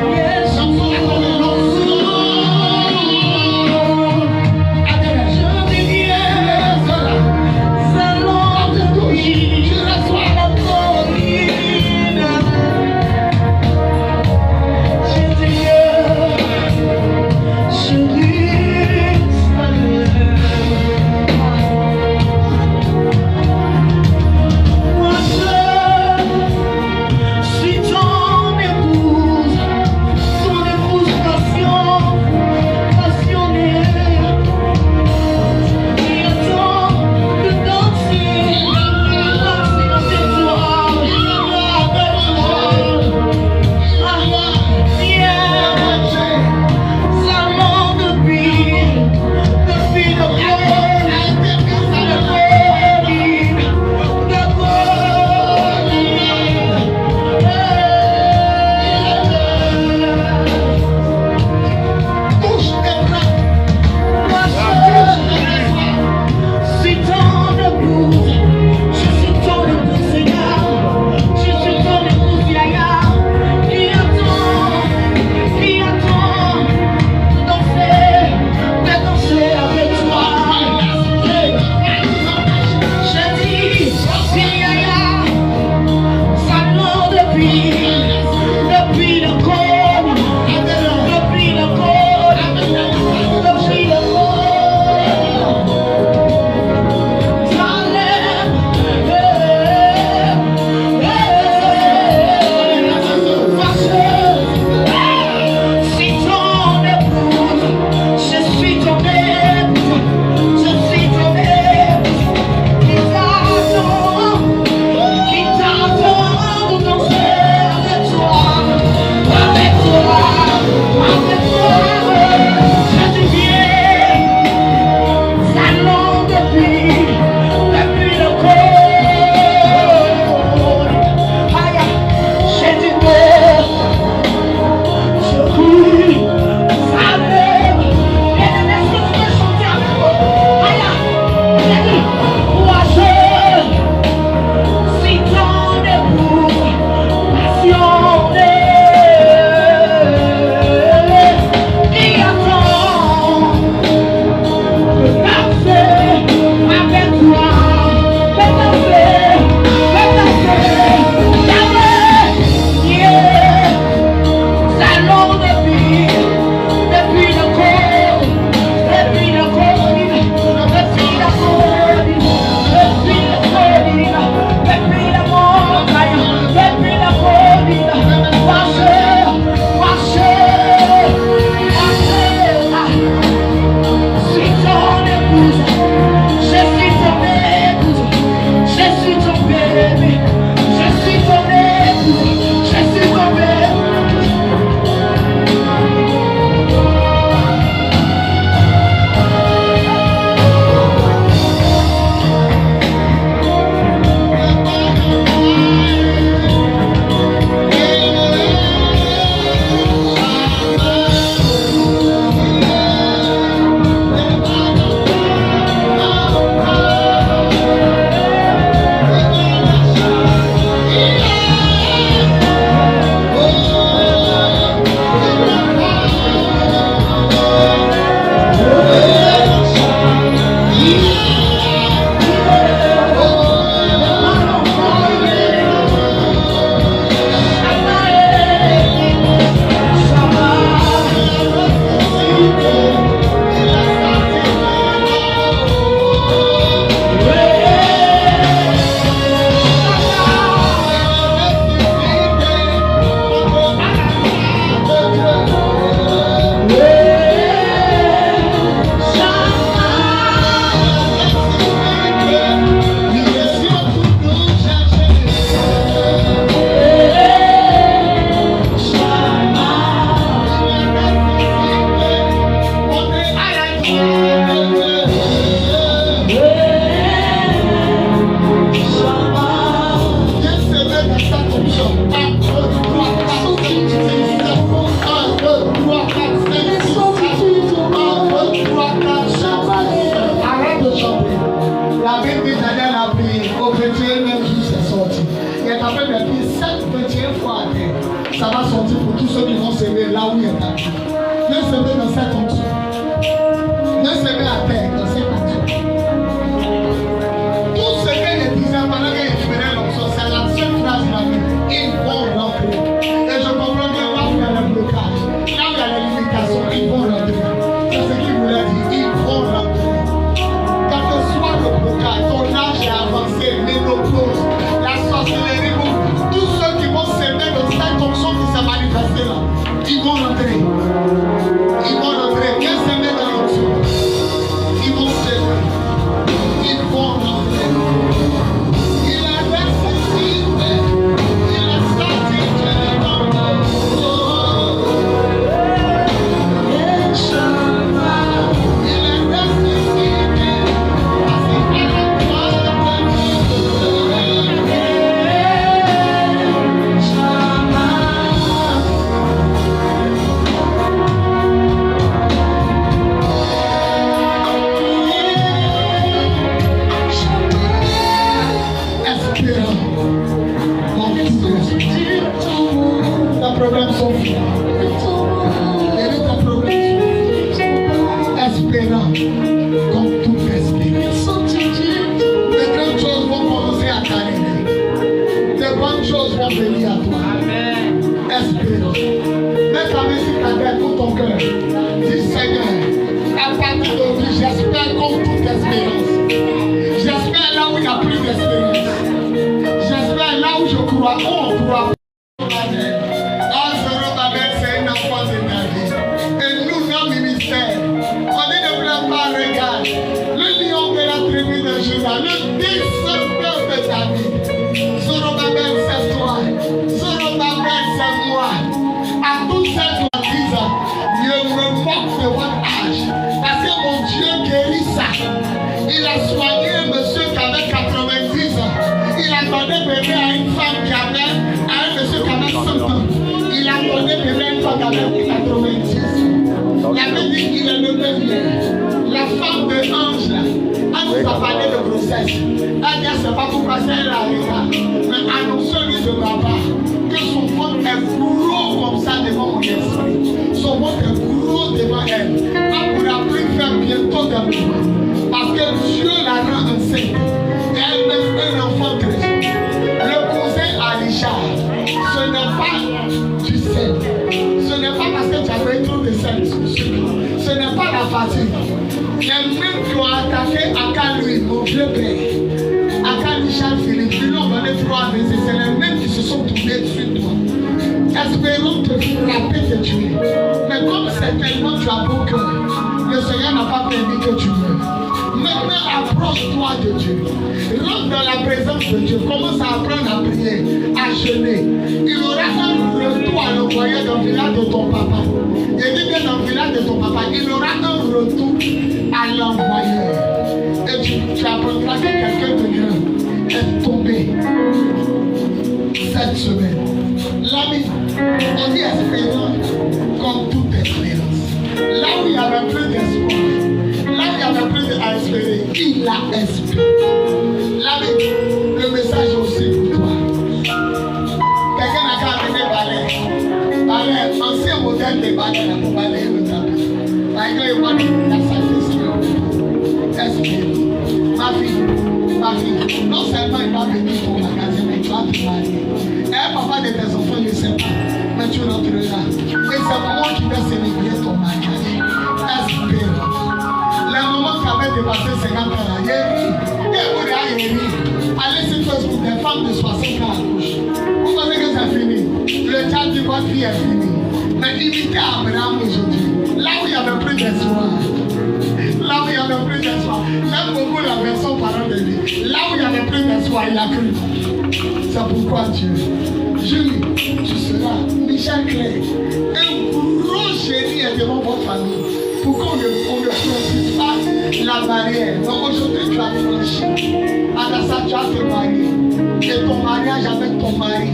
tapez mes pieds 21 fois à terre. Ça va sortir pour tous ceux qui vont s'aimer là où il est tapé. Ne s'aimer dans cette onction. Ne s'aimer à terre dans cette onction. Tout ce qu'il disait pendant qu'il ferait l'onction, c'est la seule phrase de la vie. Ils vont rentrer. Et je comprends bien là où il y a le blocage, là où il y a les limitations, ils vont rentrer. C'est ce qu'il voulait dire. Ils vont rentrer. Quel que soit le blocage, ton âge est avancé, ménopause, la sorcellerie, tous ceux qui vont s'aimer de cette onction qui s'est manifestée là, ils vont rentrer. Ils vont rentrer. Viens s'aimer dans l'onction. Ils vont s'aimer. Ils vont rentrer. Il a ressuscité. Il a sorti de l'enfer. Il est ressuscité. Assis à la droite de Dieu. Espérant en tout esprit. Tes problèmes sont finis. Et tes problèmes sont finis. Espérant comme tout esprit. Les grandes choses vont commencer à t'arriver. Les bonnes choses vont venir à toi. Espérant. Mets ta main sur ta tête pour ton cœur. Dis Seigneur, à partir d'aujourd'hui, j'espère comme toute espérance. J'espère là où il n'y a plus d'espérance. J'espère là où je crois, où on croit. Ah, Zorobabel, c'est une enfant de ta vie. Et nous, nos ministères, on dit ne pleure pas, regarde. Le lion de la tribu de Juda, le décembre de ta vie. Zorobabel, c'est toi. Zorobabel, c'est moi. À tous ceux qui disent, je me moque de votre âge. Parce que mon Dieu guérit ça. Il a soigné un monsieur qui avait 90 ans. Il a donné bébé à une femme qui avait, à un monsieur qui avait 100 ans. Il a donné bébé à une femme qui avait 90 ans. La Bible dit qu'il est le même. La femme de Ange, là, elle nous a parlé de grossesse. Elle dit, c'est pas pourquoi c'est elle arriva. Mais annonce-lui de ma part que son ventre est gros comme ça devant mon esprit. Son ventre est gros devant elle. Elle pourra plus faire bientôt de moi. Parce que Dieu la rend enceinte. Elle met un enfant chrétien. Le cousin Alisha, ce n'est pas du sel. Ce n'est pas parce que tu as pris trop de sel. Ce n'est pas la fatigue. Les mêmes qui ont attaqué Akalui, mon vieux père, Akalisha Philippe, ils l'ont donné 3 baisers. C'est les mêmes qui se sont tournés sur toi. Espérons te frapper, te tuer. Mais comme certainement tu as beau cœur, le Seigneur n'a pas permis que tu meurs. Maintenant, approche-toi de Dieu. Rentre dans la présence de Dieu. Commence à apprendre à prier, à jeûner. Il aura un retour à l'envoyer dans le village de ton papa. Et dit bien dans le village de ton papa, il aura un retour à l'envoyeur. Et tu apprendras que quelqu'un de grand est tombé cette semaine. L'ami, on dit espérant comme toute espérance. Là où il n'y avait plus d'espoir, là où il n'y avait plus à espérer, il a espéré. L'ami, le message est aussi pour toi. Quelqu'un n'a qu'à amener balai. Balai, ancien modèle de balai, là, pour balayer le tapis. Par exemple, il voit la satisfaction. Espérez. Ma fille, non seulement il va venir ton magasin, mais tu vas te marier. Et papa de tes enfants ne sait pas, mais tu rentreras. Et c'est moi qui vais célébrer ton mariage. Espérons. Les moments qui avaient dépassé 50 ans, allez sur Facebook, des femmes de 60 ans à gauche. Vous pensez que c'est fini? Le chat de votre vie est fini. Mais imitez Abraham aujourd'hui. Là où il n'y avait plus d'espoir. Là où il n'y avait plus d'espoir. J'aime beaucoup la version parole de lui. Là où il n'y avait plus d'espoir, il a cru. C'est pourquoi Dieu. Julie, tu seras Michel Clay. Un gros génie est devant votre famille. Pour qu'on ne franchisse pas la barrière. Donc aujourd'hui, tu as franchi. Adassa, tu as te marier. Et ton mariage avec ton mari,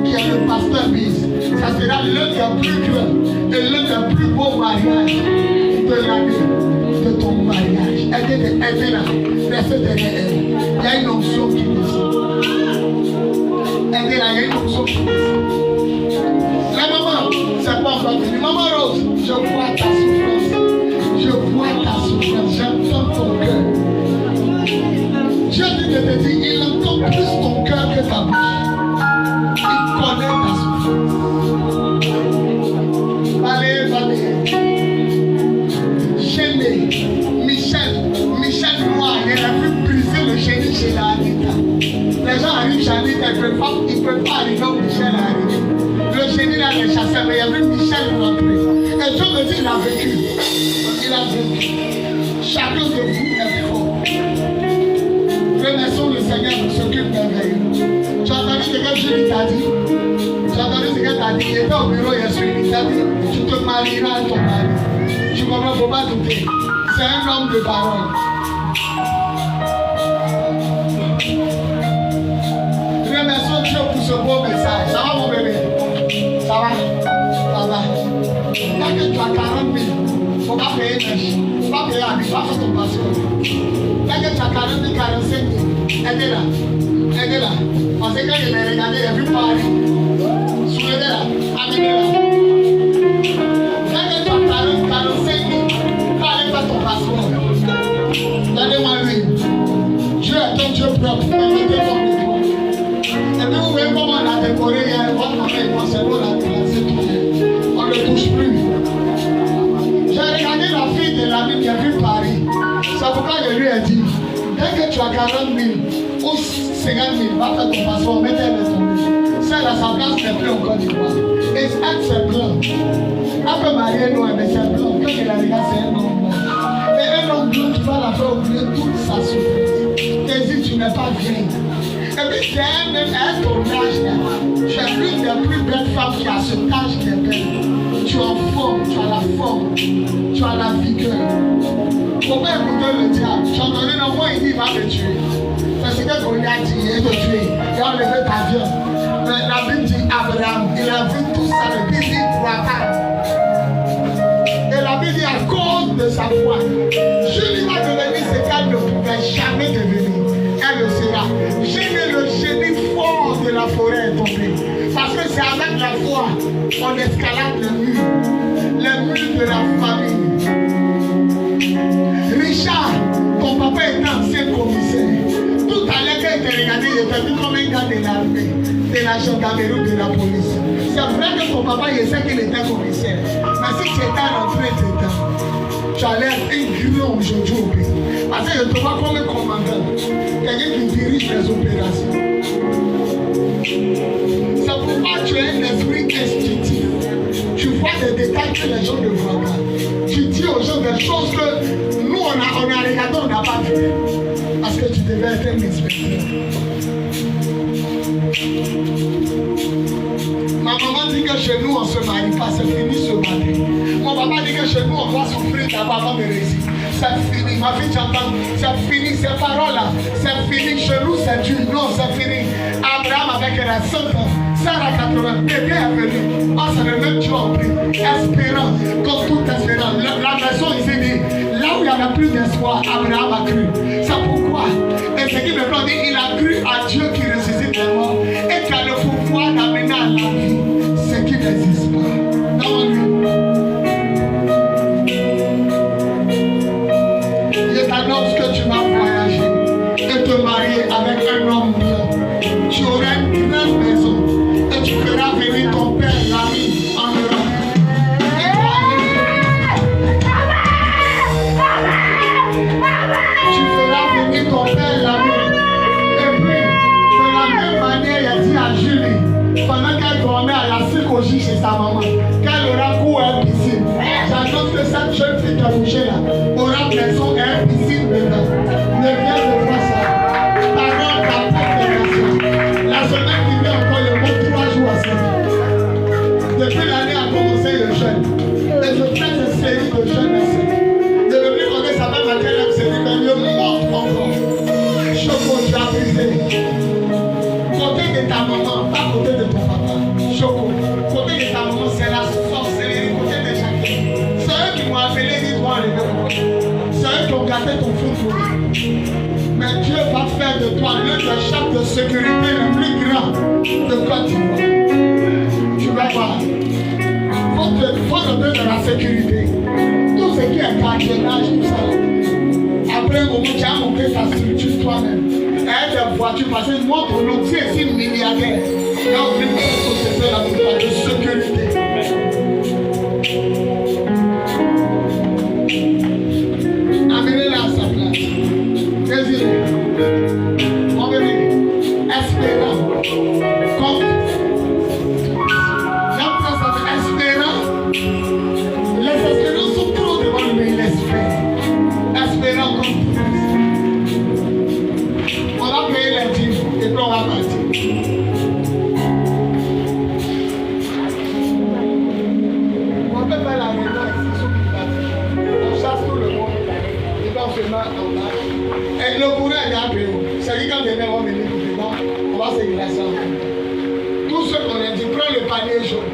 qui est le pasteur Biz, ça sera l'un des plus grands et l'un des plus beaux mariages de l'année de ton mariage. Aidez-la, restez derrière elle. Il y a une onction qui descend. Elle dit là, il y a une option. La maman, c'est pas encore fini. Maman Rose, je vois ta souffrance. Je vois ta souffrance. J'entends ton cœur. Dieu dit de te dire, il entend plus ton cœur que ta bouche. Il connaît ta souffrance. Allez. Gêné. Michel Noir, il a vu briser le génie chez la Anita. Les gens arrivent chez Anita, ils ne peuvent pas arriver où Michel est arrivé. Le génie là les chassait, mais il y avait Michel rentrer. Et Dieu me dit, il a vécu. Il a vécu. Chacun de vous est fort. Remercions le Seigneur pour ce qu'il merveilleux. Tu as entendu ce que Julie t'a dit? Tu as entendu ce qu'elle t'a dit? Il était au bureau hier soir, il t'a dit, tu te marieras à ton mari. Tu comprends, il ne faut pas douter. C'est un homme de parole. Remercions Dieu pour ce beau message. Ça va mon bébé? Ça va? Ça va. Quand tu as 40 000, il ne faut pas payer mèche. Il ne faut pas payer à lui, il va faire ton passeport. Quand tu as 40 000, 45 000, aidez-la. Parce que quand je l'ai regardé, il a vu Paris. Soulevez-la, amenez-la. Quand tu as 45 000, va aller faire ton passeport. Donnez-moi lui. Dieu est un Dieu propre. Permettez-moi. Et puis vous voyez comment on a décoré hier. Votre maman et moi, c'est nous, on a déclassé tout hier. On ne touche plus. J'ai regardé la fille de l'ami qui a vu Paris. C'est pourquoi je lui ai dit, dès que tu as 40 000 ou 50 000, va faire ton passeport, mettez-le tomber. Celle à sa place n'est plus en Côte d'Ivoire. Et elle, c'est blanc. Elle peut marier nous, mais c'est blanc. Quand il a regardé, c'est un homme blanc. Et un homme blanc, tu vas la faire oublier toute sa souffrance. Et dis, tu n'es pas vieille. Et puis c'est elle-même, à ton âge là. Tu es l'une des plus belles femmes qui a cet âge qui est belle. Tu es en forme, tu as la forme, tu as la vigueur. Faut pas écouter le diable. Tu as entendu non, moi il dit il va me tuer. C'est ce que Goliath dit, il va te tuer. Il a enlevé ta viande. Mais la Bible dit Abraham, il a vu tout ça, le Bible dit crois pas. Et la Bible dit à cause de sa foi, Julie va devenir ce qu'elle ne pouvait jamais devenir. Elle le sera. J'ai le génie fort de la forêt est tombé. Parce que c'est avec la foi qu'on escalade les murs de la famille. Richard, ton papa est ancien commissaire. Tout à l'heure quand il te regardait, il était vu comme un gars de l'armée, de la gendarmerie ou de la police. C'est vrai que ton papa, il sait qu'il était commissaire. Mais si tu étais rentré dedans, tu allais être un grand aujourd'hui au pays. Parce que je te vois comme un commandant, quelqu'un qui dirige les opérations. C'est pourquoi tu as un esprit instinctif. Tu vois des détails que les gens ne voient pas. Tu dis aux gens des choses que nous on a regardé, on n'a pas vu. Parce que tu devais être un inspecteur. Ma maman dit que chez nous on ne se marie pas, c'est fini ce matin. Mon papa dit que chez nous on doit souffrir d'abord avant de réussir. C'est fini, ma fille j'entends, c'est fini ces paroles-là, c'est fini, chez nous c'est dur, non c'est fini. Abraham avec la 100 ans, Sarah 80, bébé est venu, on se remet Dieu en prix, espérant, comme tout espérant. La maison ici dit, là où il n'y avait plus d'espoir, Abraham a cru. C'est pourquoi, et ce qui me plaît, il a cru à Dieu qui ressuscite les morts et qui a le pouvoir d'amener à la vie ce qui n'existe pas. Dans lui. Je t'annonce que tu vas voyager et te marier avec un homme blanc. Tu auras une grande maison et tu feras venir ton père, l'ami, en Europe. Tu feras venir ton père, l'ami. Et puis, de la même manière, il a dit à Julie, pendant qu'elle dormait à la psychologie chez sa maman, qu'elle aura cours à une piscine. J'annonce que cette jeune fille qui a bougé là aura maison et une piscine dedans. Ne viens de voir ça. Parole ta propre. La semaine qui vient encore, il manque 3 jours à servir. Depuis l'année a commencé le jeûne. Et je fais une série de jeûnes ici. Je ne veux plus connaître sa même à quelle série, mais le montre encore. Choco, tu as brisé. Côté de ta maman, pas côté de ton papa. Choco, côté de ta maman, c'est la sorcellerie. Côté de chacun. C'est eux qui m'ont appelé, dis-moi enlever. C'est eux qui ont gâté ton football. Mais Dieu va faire de toi l'un des chefs de sécurité le plus grand. aspirant de Côte d'Ivoire, tu vas voir. Faut te donner de la sécurité. Tout ce qui est carénage, tout ça. Après un moment, tu as monté ta structure toi-même. Et des voitures, parce que moi, pour nous, tu es ici milliardaire. Là, on fait une société là pour de sécurité. Amenez-la à sa place. Désiré. Emmenez. Espérant. Comme. La place avec espérant. Les espérants sont trop devant lui, mais il espère. Espérant comme. On va payer les dîmes et puis on va partir. On peut faire la réunion ici, ceux qui partent. On chasse tout le monde. Ils vont se mettre en bas. Et le courant est appelé. C'est que quand les gens vont venir dedans, on va se glacer ensemble. Tout ce qu'on a dit, prends le panier jaune.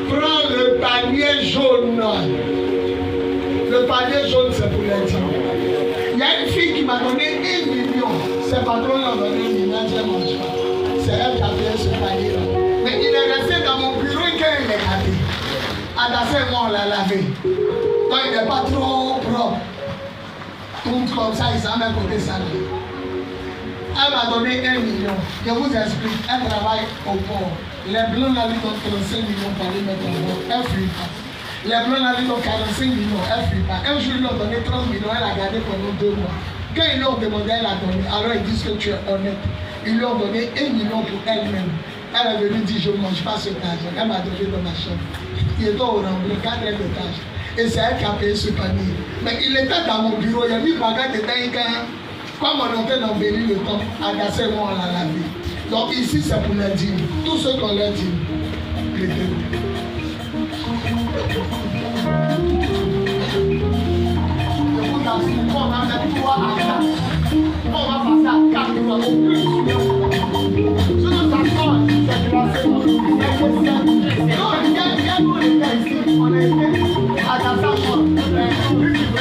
Prends le panier jaune. Le panier jaune, c'est pour les dîmes. Il y a une fille qui m'a donné 1 million. Ses patrons l'ont donné 1 million, je ne mange pas. C'est elle qui a fait ce panier-là. Mais il est resté dans mon bureau et quand il est gâté. Adassé, moi, on l'a lavé. Donc il n'est pas trop propre. Tout comme ça, il s'en met côté salé. Elle m'a donné 1 million. Je vous explique. Elle travaille au port. Les blancs là lui donnent 35 millions pour aller mettre en bord. Elle ne fuit pas. Les blancs là lui donnent 45 millions. Elle ne fuit pas. Un jour, ils lui ont donné 30 millions. Elle a gardé pendant 2 mois. Quand ils lui ont demandé, elle a donné. Alors ils disent que tu es honnête. Ils lui ont donné 1 million pour elle-même. Elle est venue dire, je ne mange pas cet argent. Elle m'a donné dans ma chambre. Il était au remblai, 4 étages. Et c'est elle qui a payé ce panier. Mais il était dans mon bureau. Il y a mis bagarre de dingue. Comme on était dans Béli le temps, agacé, moi on l'a lavé. Donc ici c'est pour les dîmes. Tout ce qu'on leur dit, prêtez-vous. Je vous assure, on va mettre 3 à 4. On va passer à 4 fois. Au plus, sur notre accord, c'est classé. Non, il y a nous les gars ici. On a été à Gassama.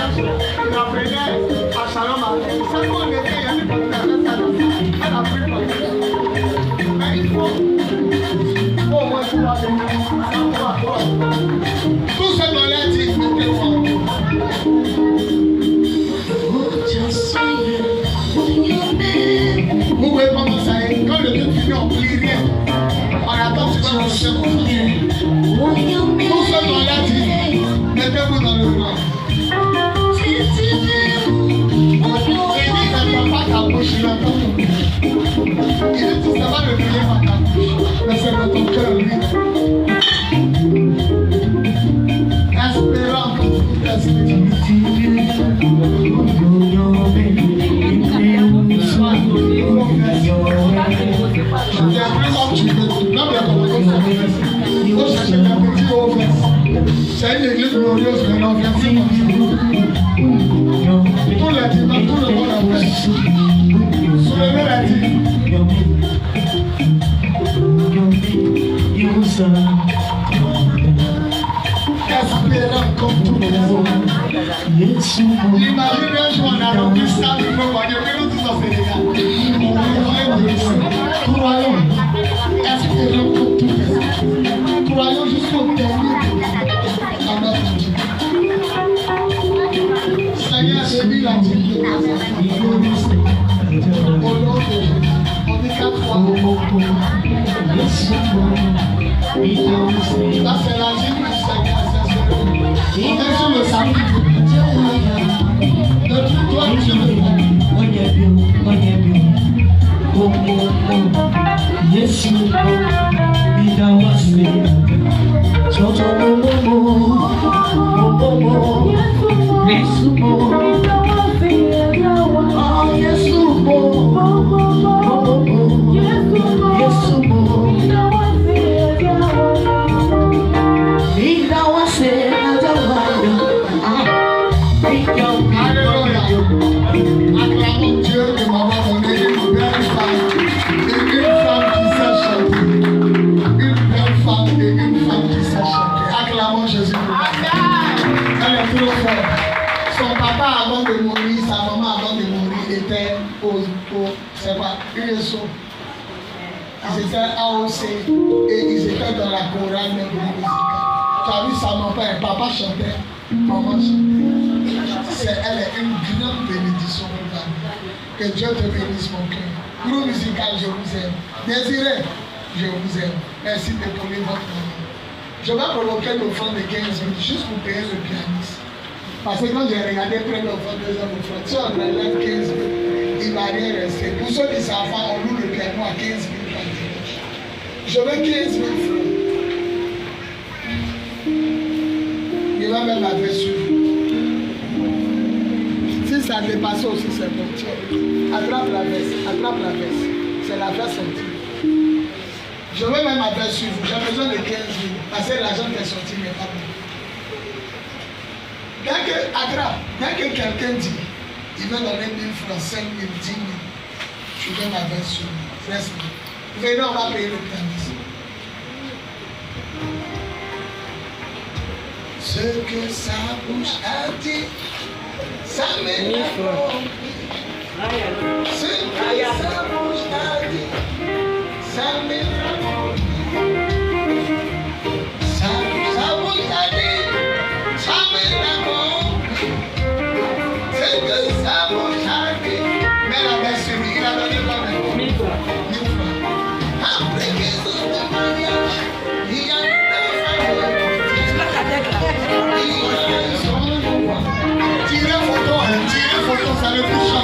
Il apprenait à Shalom. C'est qu'on était, il y a des personnes qui elle a pris pour mais il faut au moins pouvoir venir. Tout ce qu'on l'a dit, mettez-moi. Vous voyez comment ça est. Quand le Dieu finit, on plie rien. On attend que tu vas marcher comme ça. Tout ce qu'on l'a dit, mettez-vous dans le noir. Pas ta bouche, il entend ton cœur. Il dit tout ça va le prier par ta bouche, mais c'est dans ton cœur, lui. Espérant que tout esprit. Je viens plus comme tu veux. Non, mais comme tu veux. Il faut chercher des petits hauts fesses. C'est une église glorieuse, mais non, viens plus comme ça. Tout le dimanche, tout le monde a fait. Soulevez la dîme. Espérant comme tout le monde. Imaginez un jour on a rempli ça, il faut voir Dieu, mais nous tous au Sénégal. Croyons. Espérons comme tout le monde. Croyons jusqu'au dernier à notre Dieu. Seigneur, bénis la dîme de ta au nom de Jésus. On dit 4 fois. Là, c'est la dîme du Seigneur. On est sur le samedi. Depuis toi, tu le fais. Acclamons Dieu de m'avoir donné une belle femme qui sait chanter. Une belle femme et une femme qui sait chanter. Acclamons Jésus. Elle est trop forte. Son papa avant de mourir, sa maman avant de mourir était au c'est quoi, USO. Ils étaient AOC et ils étaient dans la chorale même musicale. Tu as vu ça, mon père, papa chantait, maman chantait. Elle est une grande bénédiction pour nous. Que Dieu te bénisse mon cœur. Groupe musical, je vous aime. Désiré, je vous aime. Merci d'épauler votre maman. Je vais provoquer l'offrande de 15 minutes juste pour payer le pianiste. Parce que quand j'ai regardé près de l'offrande, 2 heures d'offrande, si on enlève 15 minutes, il ne va rien rester. Pour ceux qui savent, on loue le piano à 15 minutes par dimanche. Je veux 15 000 francs. Il va même la faire suivre. Si ça dépasse aussi, c'est bon. Attrape la veste, attrape la veste. C'est la faire sortir. Je veux même la faire suivre. J'ai besoin de 15 000. Parce que l'argent qui est sorti n'est pas bon. Dès que, attrape, dès que quelqu'un dit, il veut donner 1000 francs, 5 000, 10 000, je vais la faire suivre. Reste. Venez, on va payer le pianiste. Ce que sa bouche a dit, ça m'énerve. Ce que sa bouche a dit, ça m'énerve. Sa bouche a dit, ça m'énerve. Ce que sa bouche a dit, mais la version, il a donné combien? 1000 francs. 1000 francs. Après qu'ils ont le mariage, il y a une tirez photo, ça le touche.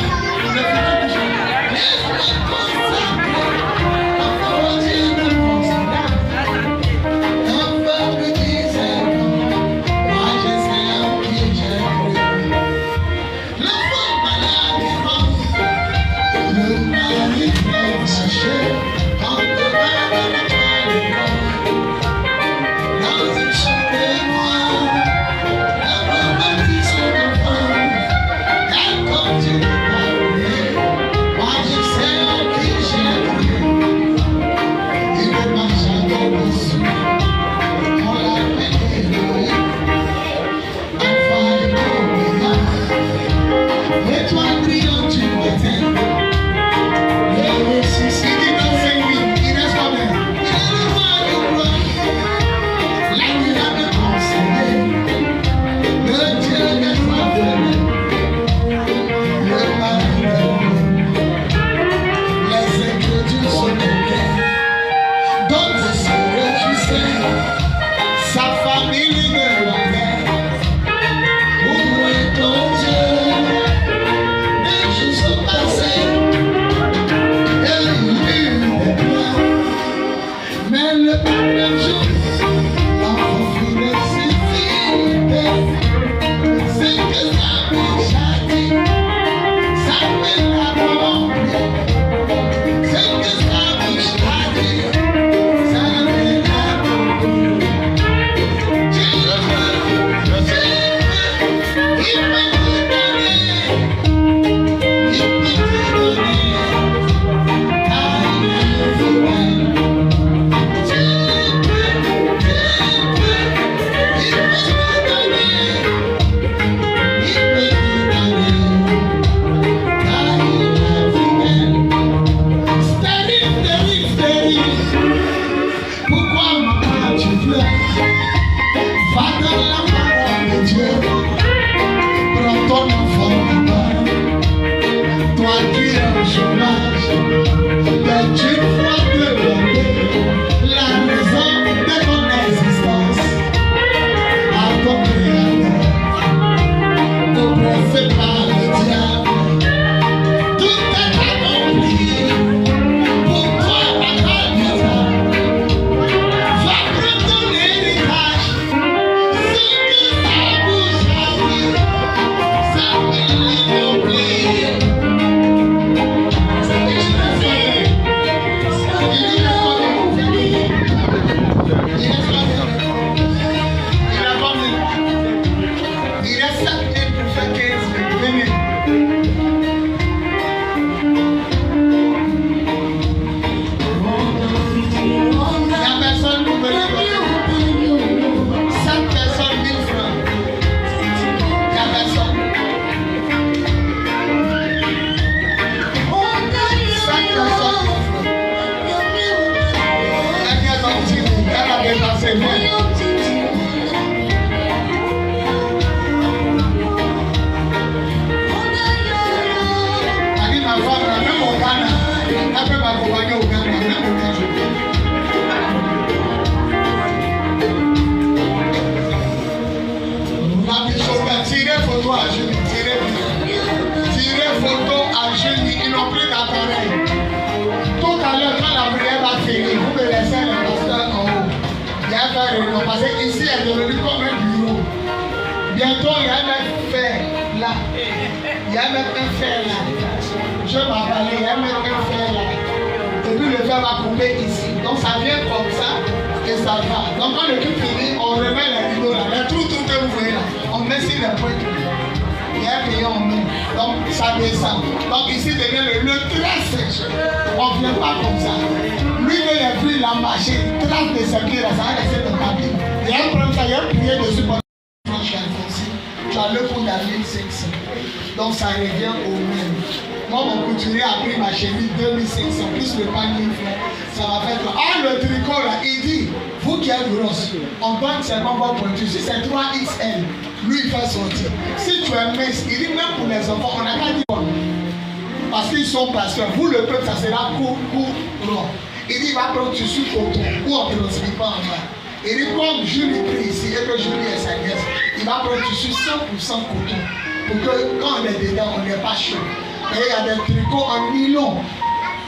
faire réunion parce que ici elle est devenue comme un bureau. Bientôt il y a un mec fer là. Il y a un mec fer là. Je m'appelle, il y a un mec fer là. Et puis le fer va couper ici. Donc ça vient comme ça et ça va. Donc quand le truc finit, on remet les rideaux là. Les trous tout que vous voyez là. On met sur les points. Il y a un pays en main. Donc ça descend. Donc ici devient le très sèche. On ne vient pas comme ça. Lui, il a vu la marché, trace de ses pieds là, ça va laisser le cabine. Il y a un problème, il y a un prier dessus pour tu as le coût d'à 1500. Donc ça revient au même. Moi, mon couturier a pris ma chemise 2500 plus le panier. Ça va faire quoi? Ah, le tricot là, il dit, vous qui êtes grosse, on donne seulement votre pointure. Si c'est 3XL, lui il fait sortir. Si tu es mince, il dit même pour les enfants, on n'a qu'à dire parce qu'ils sont pasteurs. Vous le peuple, ça sera court, long. Il dit, il va prendre tissu coton ou on ne transmet pas en bas. Il dit, comme Julie prie ici et que Julie est sa nièce, il va prendre tissu 100% coton. Pour que quand on est dedans, on n'est pas chaud. Et il y a des tricots en nylon.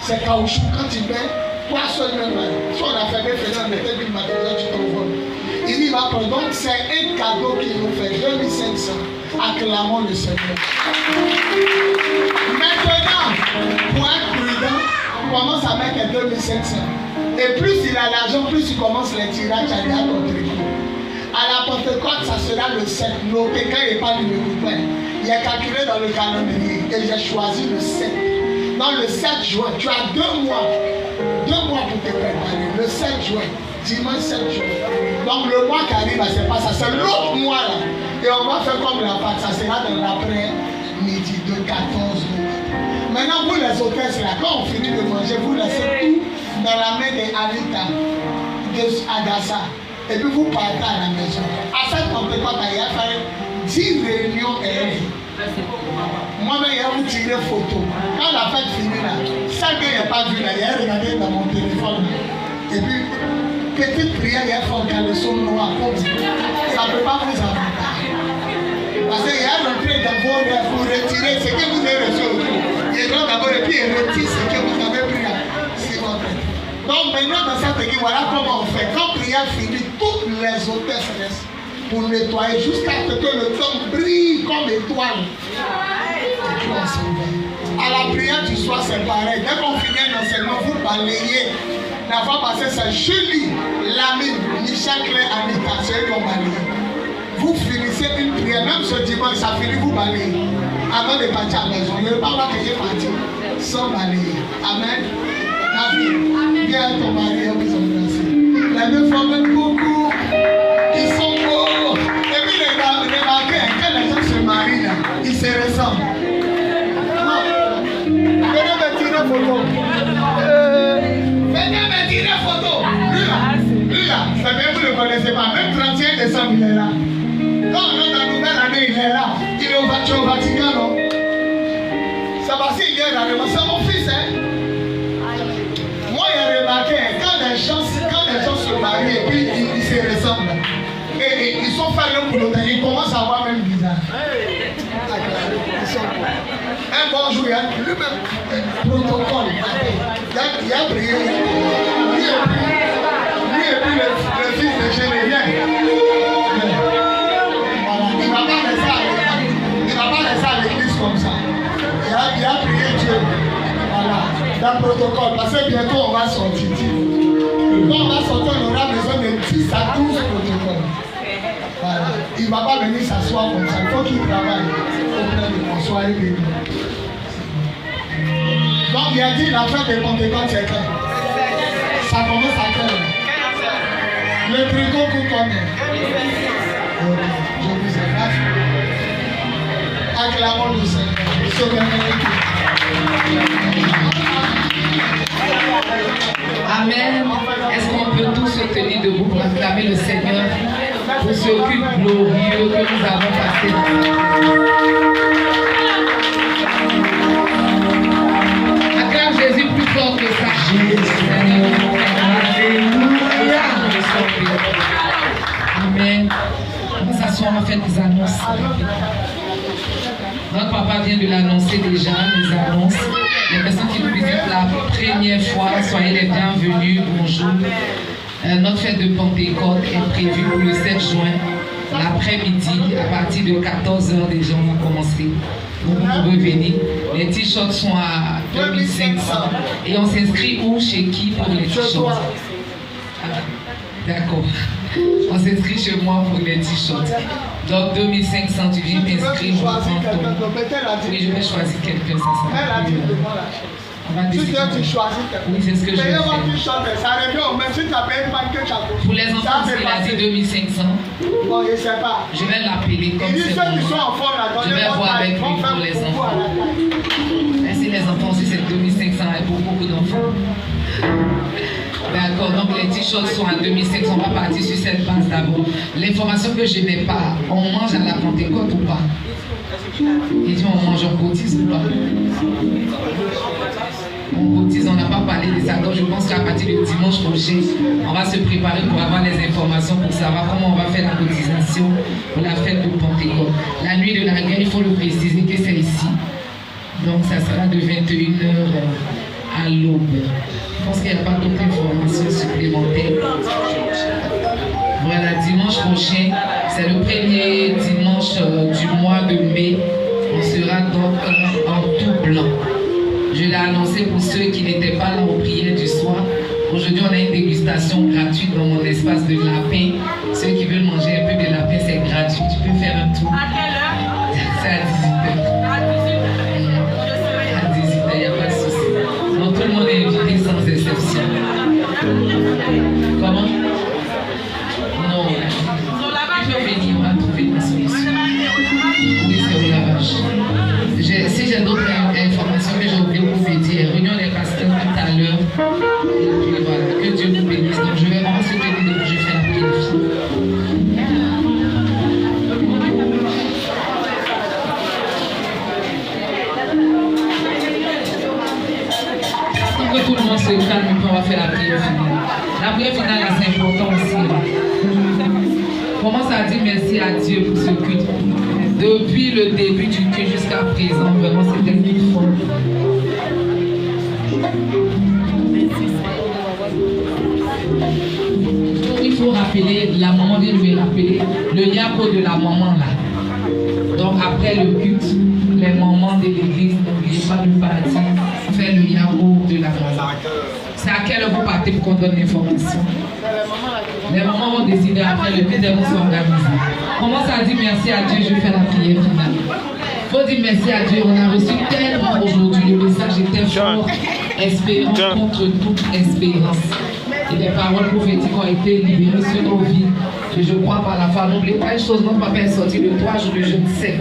C'est caoutchouc. Quand tu mets, toi seul même, si on a fait des fenêtres, on mettait du matériel, tu t'envoles. Il dit, il va prendre. Donc c'est un cadeau qu'il nous fait, 2500. Acclamons le Seigneur. Maintenant, pour être prudent, on commence à mettre 2500. Et plus il a l'argent, plus il commence les tirages à ton tricot. À la Pentecôte, ça sera le 7. Non, quelqu'un n'est pas du coupé. Il est calculé dans le calendrier. Et j'ai choisi le 7. Dans le 7 juin, tu as 2 mois. 2 mois pour te préparer. Le 7 juin. Dimanche 7 juin. Donc le mois qui arrive, c'est pas ça. C'est l'autre mois là. Et on va faire comme la Pâque. Ça sera dans l'après-midi de 14 jours. Maintenant, vous les hôtesses là, quand on finit de manger, vous laissez tout dans la main des Alita, de Adassa. Et puis vous partez à la maison. À cette Pentecôte, il y a fait 10 réunions et moi-même, il y a vous tiré photo. Quand la fête finit là, ça que il n'y a pas vu là, il y a regardé dans mon téléphone. Et puis, petite prière, il y a fait un caleçon noir comme ça. Ça ne peut pas vous avantager. Parce qu'il y a rentré dans vos rêves pour retirer ce que vous avez reçu autour. Il est grand d'abord et puis il retire ce que vous avez pris là. C'est votre rêve. Donc maintenant dans cette équipe, voilà comment on fait. Quand prière finit, toutes les hôtesses restent pour nettoyer jusqu'à ce que le temps brille comme étoile. Et puis on s'en va. À la prière du soir, c'est pareil. Dès qu'on finit l'enseignement, vous balayez. La fois passée, c'est Julie, Lamine, Michel, Claire, Anita, c'est eux qui ont balayé. Vous finissez une prière, même ce dimanche, ça finit, vous balayez. Avant de partir à la maison, ne pas voir que j'ai parti sans balayer. Amen. La vie, viens ton mari, on vous embrasse. Les deux femmes aiment beaucoup, ils sont beaux. Et puis remarquez, quand les gens se marient là, ils se ressemblent. Non, venez me tirer photo. Venez me tirer photo. Lui là, c'est bien, vous ne le connaissez pas. Même 31 décembre, il est là. Quand on a la nouvelle année, il est là. Il est au Vatican, non? C'est parce qu'il vient là, c'est mon fils, hein? Moi, j'ai remarqué, quand les gens se marient et puis ils se ressemblent, et ils sont faits l'un pour l'autre, ils commencent à avoir même bizarre. Un bon jour, il y a lui-même protocole. Il y a prié. Lui et puis le fils de Génévien. Voilà, il ne va pas laisser à l'église comme ça. Il a prié Dieu. Voilà, dans le protocole. Parce que bientôt on va sortir. Quand on va sortir, on aura besoin de 10 à 12 protocoles. Voilà. Il ne va pas venir s'asseoir comme ça. Il faut qu'il travaille auprès de moi. Soyez bénis. Donc il a dit la fête de Pentecôte, c'est quand? Ça commence à quelle heure? Le tricot pour combien? Ok, je vous embrasse. Acclamons le Seigneur. Amen. Est-ce qu'on peut tous se tenir debout pour acclamer le Seigneur pour ce culte glorieux que nous avons passé? Acclame Jésus plus fort que ça. Amen. On va s'asseoir, on va faire des annonces. Notre papa vient de l'annoncer déjà, les annonces. Les personnes qui nous visitent la première fois, soyez les bienvenus, bonjour. Notre fête de Pentecôte est prévue pour le 7 juin, l'après-midi, à partir de 14h déjà, on va commencer. Donc vous pouvez venir. Les t-shirts sont à 2500. Et on s'inscrit où, chez qui pour les t-shirts? D'accord. On s'inscrit chez moi pour les t-shirts. Donc 2500, tu viens t'inscrire, on va prendre ton... Oui, je vais choisir quelqu'un, ça sera plus... On va décider. Oui, c'est ce que je vais faire. Pour les enfants, il a dit 2500. Je vais l'appeler comme c'est bon. Je vais voir avec lui pour les enfants. Et si les enfants aussi, c'est 2500 et pour beaucoup d'enfants. D'accord, donc les t-shirts sont à 2500, on va partir sur cette base d'abord. L'information que je n'ai pas, on mange à la Pentecôte ou pas? Il dit on mange, on cotise ou pas? On cotise, on n'a pas parlé de ça, donc je pense qu'à partir du dimanche prochain, on va se préparer pour avoir les informations, pour savoir comment on va faire la cotisation pour la fête de Pentecôte. La nuit de la guerre, il faut le préciser que c'est ici. Donc ça sera de 21h à l'aube. Je pense qu'il n'y a pas d'autres informations supplémentaires. Voilà, dimanche prochain, c'est le premier dimanche du mois de mai. On sera donc en tout blanc. Je l'ai annoncé pour ceux qui n'étaient pas là aux prières du soir. Aujourd'hui, on a une dégustation gratuite dans mon espace de lapin. Ceux qui veulent manger un peu de lapin, c'est gratuit. Tu peux faire un tour. À quelle heure? C'est à 18h. À 18h. À 18h, il n'y a pas de souci. Donc tout le monde est invité sans exception. Comment? Non. Il faut venir, on va trouver une solution. Oui, c'est au lavage. Si j'ai d'autres informations que j'ai oublié de vous dire, réunion des pasteurs tout à l'heure. Et puis voilà, que Dieu vous bénisse. Donc on va se tenir debout, je fais la prière. Que tout le monde se calme et puis on va faire la prière finale. La prière finale, là, c'est important aussi. Commence à dire merci à Dieu pour ce culte. Depuis le début du culte jusqu'à présent, vraiment, c'était une culte folle. Il faut rappeler, la maman vient de lui rappeler le yapo de la maman là. Donc après le culte, les mamans de l'église, n'oubliez pas de partir faire le yapo de la maman. C'est à quelle heure vous partez pour qu'on donne l'information? Les mamans vont décider après le culte, elles vont s'organiser. Commence à dire merci à Dieu, je fais la prière finale. Il faut dire merci à Dieu, on a reçu tellement aujourd'hui, le message était fort, espérance contre toute espérance. Et les paroles prophétiques ont été libérées sur nos vies. Et je crois par la foi, n'oubliez pas une chose, notre papa est sorti de 3 jours de jeûne sec.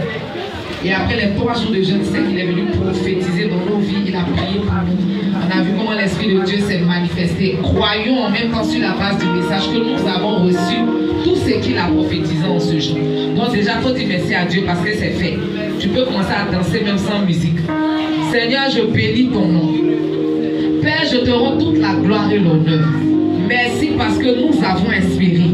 Et après les 3 jours de jeûne sec, il est venu prophétiser dans nos vies, il a prié pour nous. On a vu comment l'Esprit de Dieu s'est manifesté. Croyons en même temps sur la base du message que nous avons reçu, tout ce qu'il a prophétisé en ce jour. Donc déjà, il faut dire merci à Dieu parce que c'est fait. Tu peux commencer à danser même sans musique. Seigneur, je bénis ton nom. Père, je te rends toute la gloire et l'honneur. Merci parce que nous avons espéré.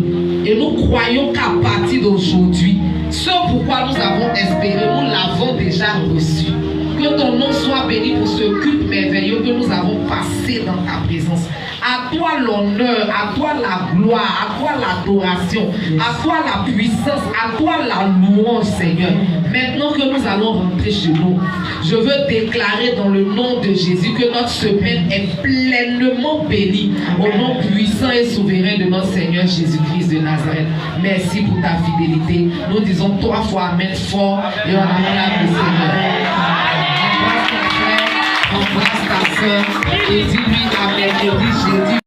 Et nous croyons qu'à partir d'aujourd'hui, ce pourquoi nous avons espéré, nous l'avons déjà reçu. Que ton nom soit béni pour ce culte merveilleux que nous avons passé dans ta présence. À toi l'honneur, à toi la gloire, à toi l'adoration, à toi la puissance, à toi la louange, Seigneur. Maintenant que nous allons rentrer chez nous, je veux déclarer dans le nom de Jésus que notre semaine est pleinement bénie au nom puissant et souverain de notre Seigneur Jésus-Christ de Nazareth. Merci pour ta fidélité. Nous disons 3 fois Amen fort et on acclame le Seigneur. Embrasse ta soeur et dis-lui Amen et dis j'ai dit